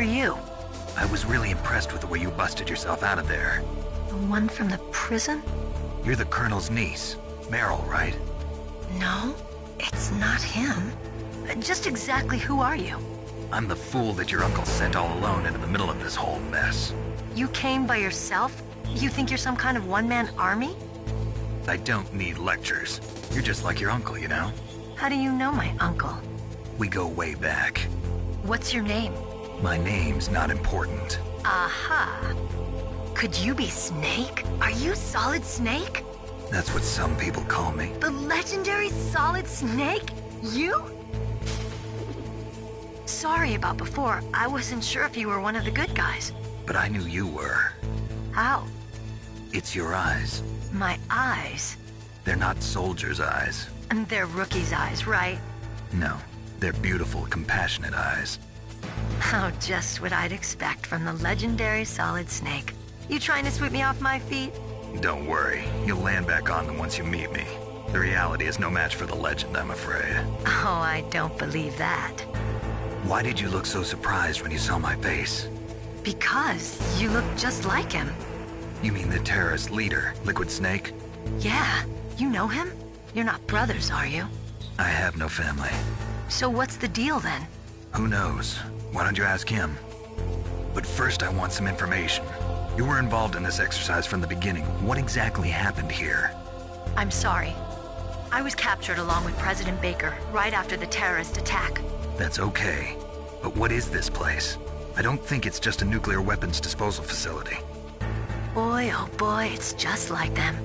are you? I was really impressed with the way you busted yourself out of there. The one from the prison? You're the Colonel's niece, Meryl, right? No, it's not him. Just exactly who are you? I'm the fool that your uncle sent all alone into the middle of this whole mess. You came by yourself? You think you're some kind of one-man army? I don't need lectures. You're just like your uncle, you know? How do you know my uncle? We go way back. What's your name? My name's not important. Aha. Could you be Snake? Are you Solid Snake? That's what some people call me. The legendary Solid Snake? You? Sorry about before. I wasn't sure if you were one of the good guys. But I knew you were. How? It's your eyes. My eyes? They're not soldiers' eyes. And they're rookies' eyes, right? No, they're beautiful, compassionate eyes. Oh, just what I'd expect from the legendary Solid Snake. You trying to sweep me off my feet? Don't worry, you'll land back on them once you meet me. The reality is no match for the legend, I'm afraid. Oh, I don't believe that. Why did you look so surprised when you saw my face? Because you look just like him. You mean the terrorist leader, Liquid Snake? Yeah, you know him? You're not brothers, are you? I have no family. So what's the deal then? Who knows? Why don't you ask him? But first I want some information. You were involved in this exercise from the beginning. What exactly happened here? I'm sorry. I was captured along with President Baker right after the terrorist attack. That's okay. But what is this place? I don't think it's just a nuclear weapons disposal facility. Boy, oh boy, it's just like them.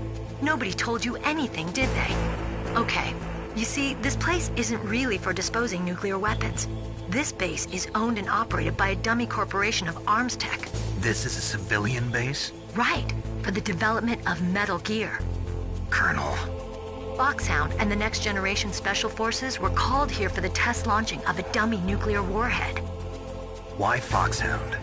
Nobody told you anything, did they? Okay, you see, this place isn't really for disposing nuclear weapons. This base is owned and operated by a dummy corporation of arms tech. This is a civilian base? Right, for the development of Metal Gear. Colonel. Foxhound and the Next Generation Special Forces were called here for the test launching of a dummy nuclear warhead. Why Foxhound?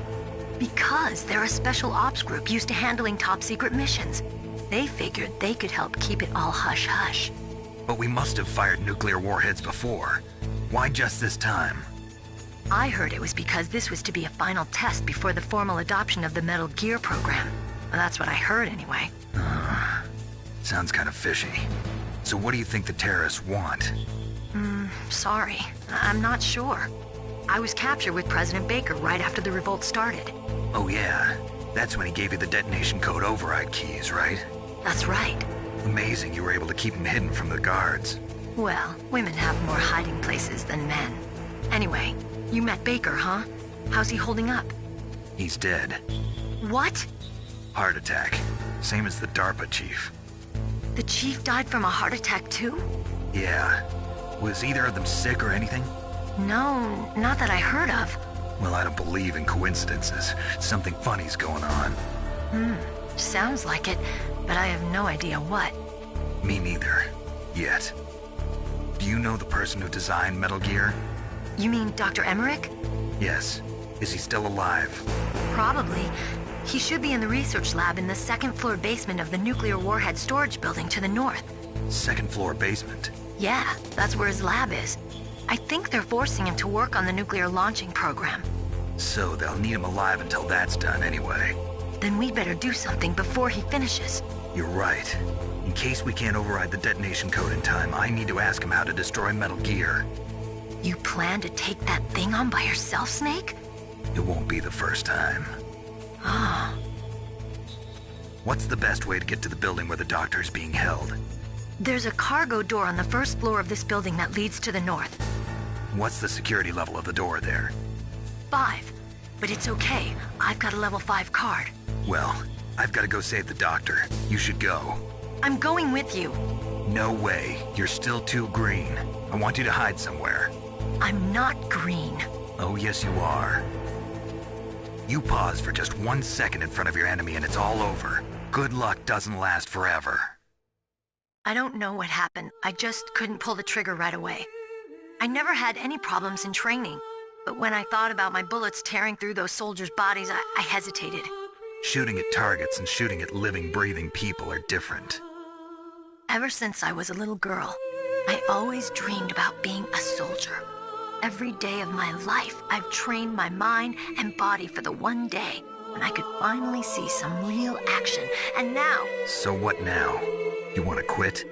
Because they're a special ops group used to handling top-secret missions. They figured they could help keep it all hush-hush. But we must have fired nuclear warheads before. Why just this time? I heard it was because this was to be a final test before the formal adoption of the Metal Gear program. Well, that's what I heard anyway. Sounds kind of fishy. So what do you think the terrorists want? Sorry. I'm not sure. I was captured with President Baker right after the revolt started. Oh yeah, that's when he gave you the detonation code override keys, right? That's right. Amazing you were able to keep him hidden from the guards. Well, women have more hiding places than men. Anyway, you met Baker, huh? How's he holding up? He's dead. What? Heart attack. Same as the DARPA chief. The chief died from a heart attack too? Yeah. Was either of them sick or anything? No, not that I heard of. Well, I don't believe in coincidences. Something funny's going on. Sounds like it, but I have no idea what. Me neither. Yet. Do you know the person who designed Metal Gear? You mean Dr. Emmerich? Yes. Is he still alive? Probably. He should be in the research lab in the second-floor basement of the nuclear warhead storage building to the north. Second-floor basement? Yeah, that's where his lab is. I think they're forcing him to work on the nuclear launching program. So they'll need him alive until that's done anyway. Then we better do something before he finishes. You're right. In case we can't override the detonation code in time, I need to ask him how to destroy Metal Gear. You plan to take that thing on by yourself, Snake? It won't be the first time. Ah. What's the best way to get to the building where the doctor is being held? There's a cargo door on the first floor of this building that leads to the north. What's the security level of the door there? 5. But it's okay. I've got a level 5 card. Well, I've got to go save the doctor. You should go. I'm going with you. No way. You're still too green. I want you to hide somewhere. I'm not green. Oh, yes you are. You pause for just 1 second in front of your enemy and it's all over. Good luck doesn't last forever. I don't know what happened. I just couldn't pull the trigger right away. I never had any problems in training, but when I thought about my bullets tearing through those soldiers' bodies, I hesitated. Shooting at targets and shooting at living, breathing people are different. Ever since I was a little girl, I always dreamed about being a soldier. every day of my life, I've trained my mind and body for the one day when I could finally see some real action. And now... So what now? You want to quit?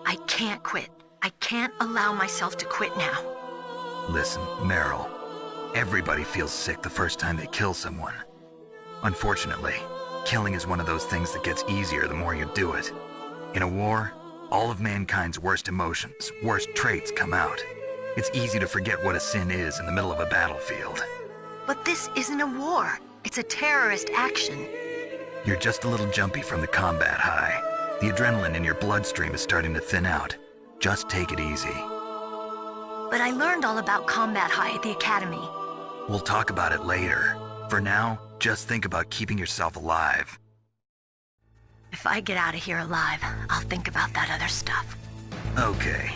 I can't quit. I can't allow myself to quit now. Listen, Meryl. Everybody feels sick the first time they kill someone. Unfortunately, killing is one of those things that gets easier the more you do it. In a war, all of mankind's worst emotions, worst traits come out. It's easy to forget what a sin is in the middle of a battlefield. But this isn't a war. It's a terrorist action. You're just a little jumpy from the combat high. The adrenaline in your bloodstream is starting to thin out. Just take it easy. But I learned all about combat high at the academy. We'll talk about it later. For now, just think about keeping yourself alive. If I get out of here alive, I'll think about that other stuff. Okay.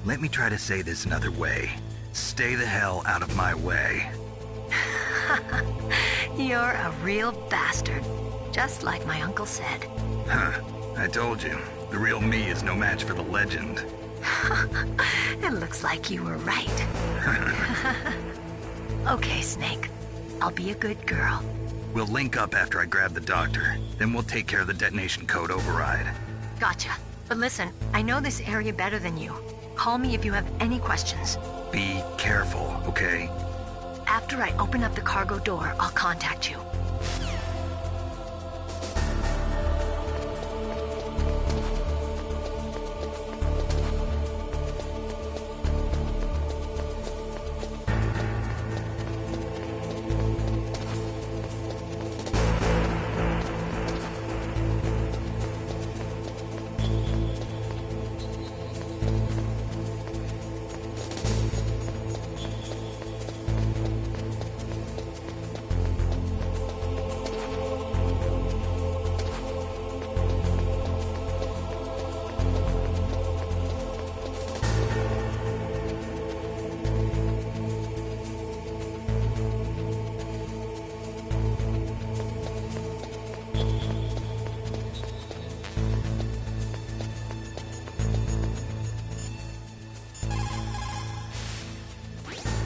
Let me try to say this another way. Stay the hell out of my way. You're a real bastard. Just like my uncle said. Huh. I told you. The real me is no match for the legend. It looks like you were right. Okay, Snake. I'll be a good girl. We'll link up after I grab the doctor. Then we'll take care of the detonation code override. Gotcha. But listen, I know this area better than you. Call me if you have any questions. Be careful, okay? After I open up the cargo door, I'll contact you.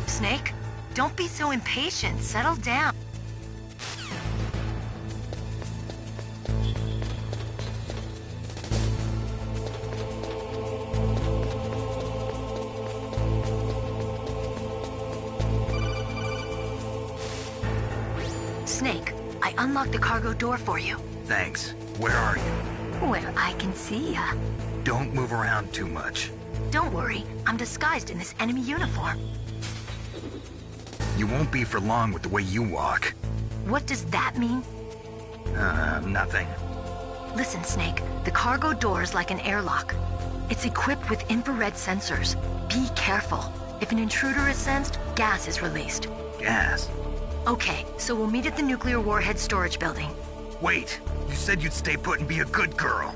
Snake, don't be so impatient. Settle down. Snake, I unlocked the cargo door for you. Thanks. Where are you? Where I can see ya. Don't move around too much. Don't worry, I'm disguised in this enemy uniform. You won't be for long with the way you walk. What does that mean? Nothing. Listen, Snake, the cargo door is like an airlock. It's equipped with infrared sensors. Be careful. If an intruder is sensed, gas is released. Gas? Okay, so we'll meet at the nuclear warhead storage building. Wait, you said you'd stay put and be a good girl.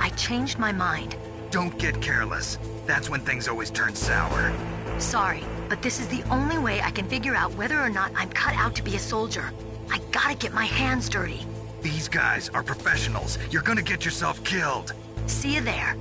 I changed my mind. Don't get careless. That's when things always turn sour. Sorry, but this is the only way I can figure out whether or not I'm cut out to be a soldier. I gotta get my hands dirty. These guys are professionals. You're gonna get yourself killed. See you there.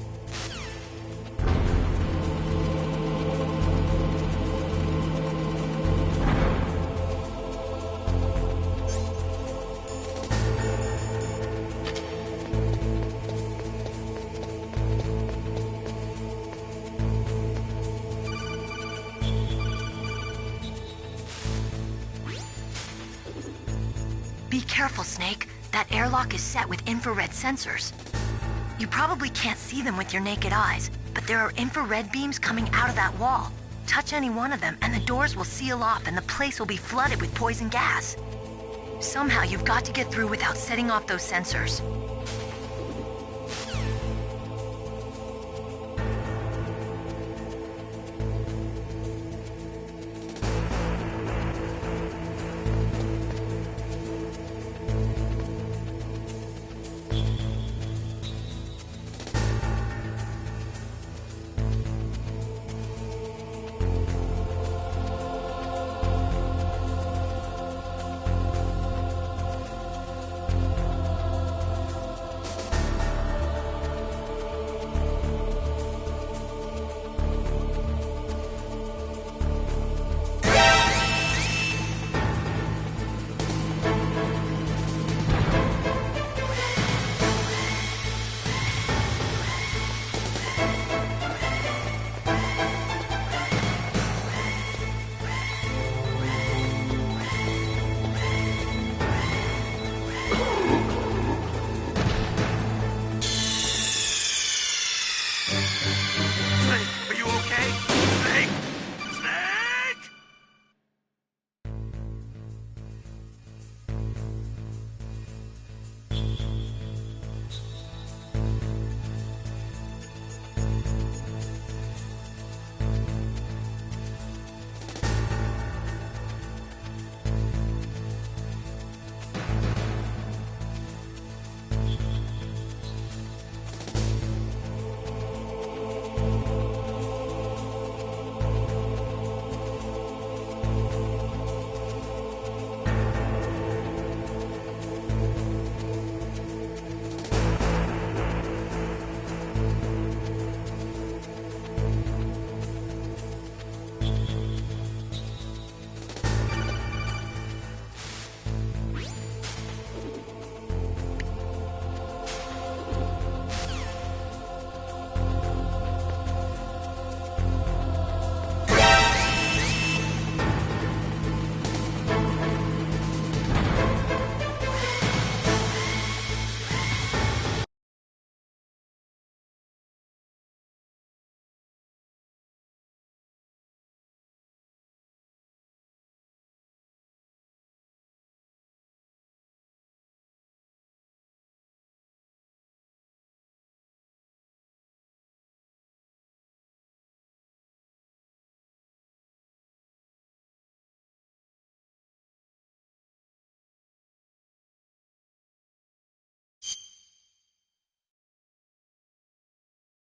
Be careful, Snake. That airlock is set with infrared sensors. You probably can't see them with your naked eyes, but there are infrared beams coming out of that wall. Touch any one of them and the doors will seal off and the place will be flooded with poison gas. Somehow you've got to get through without setting off those sensors.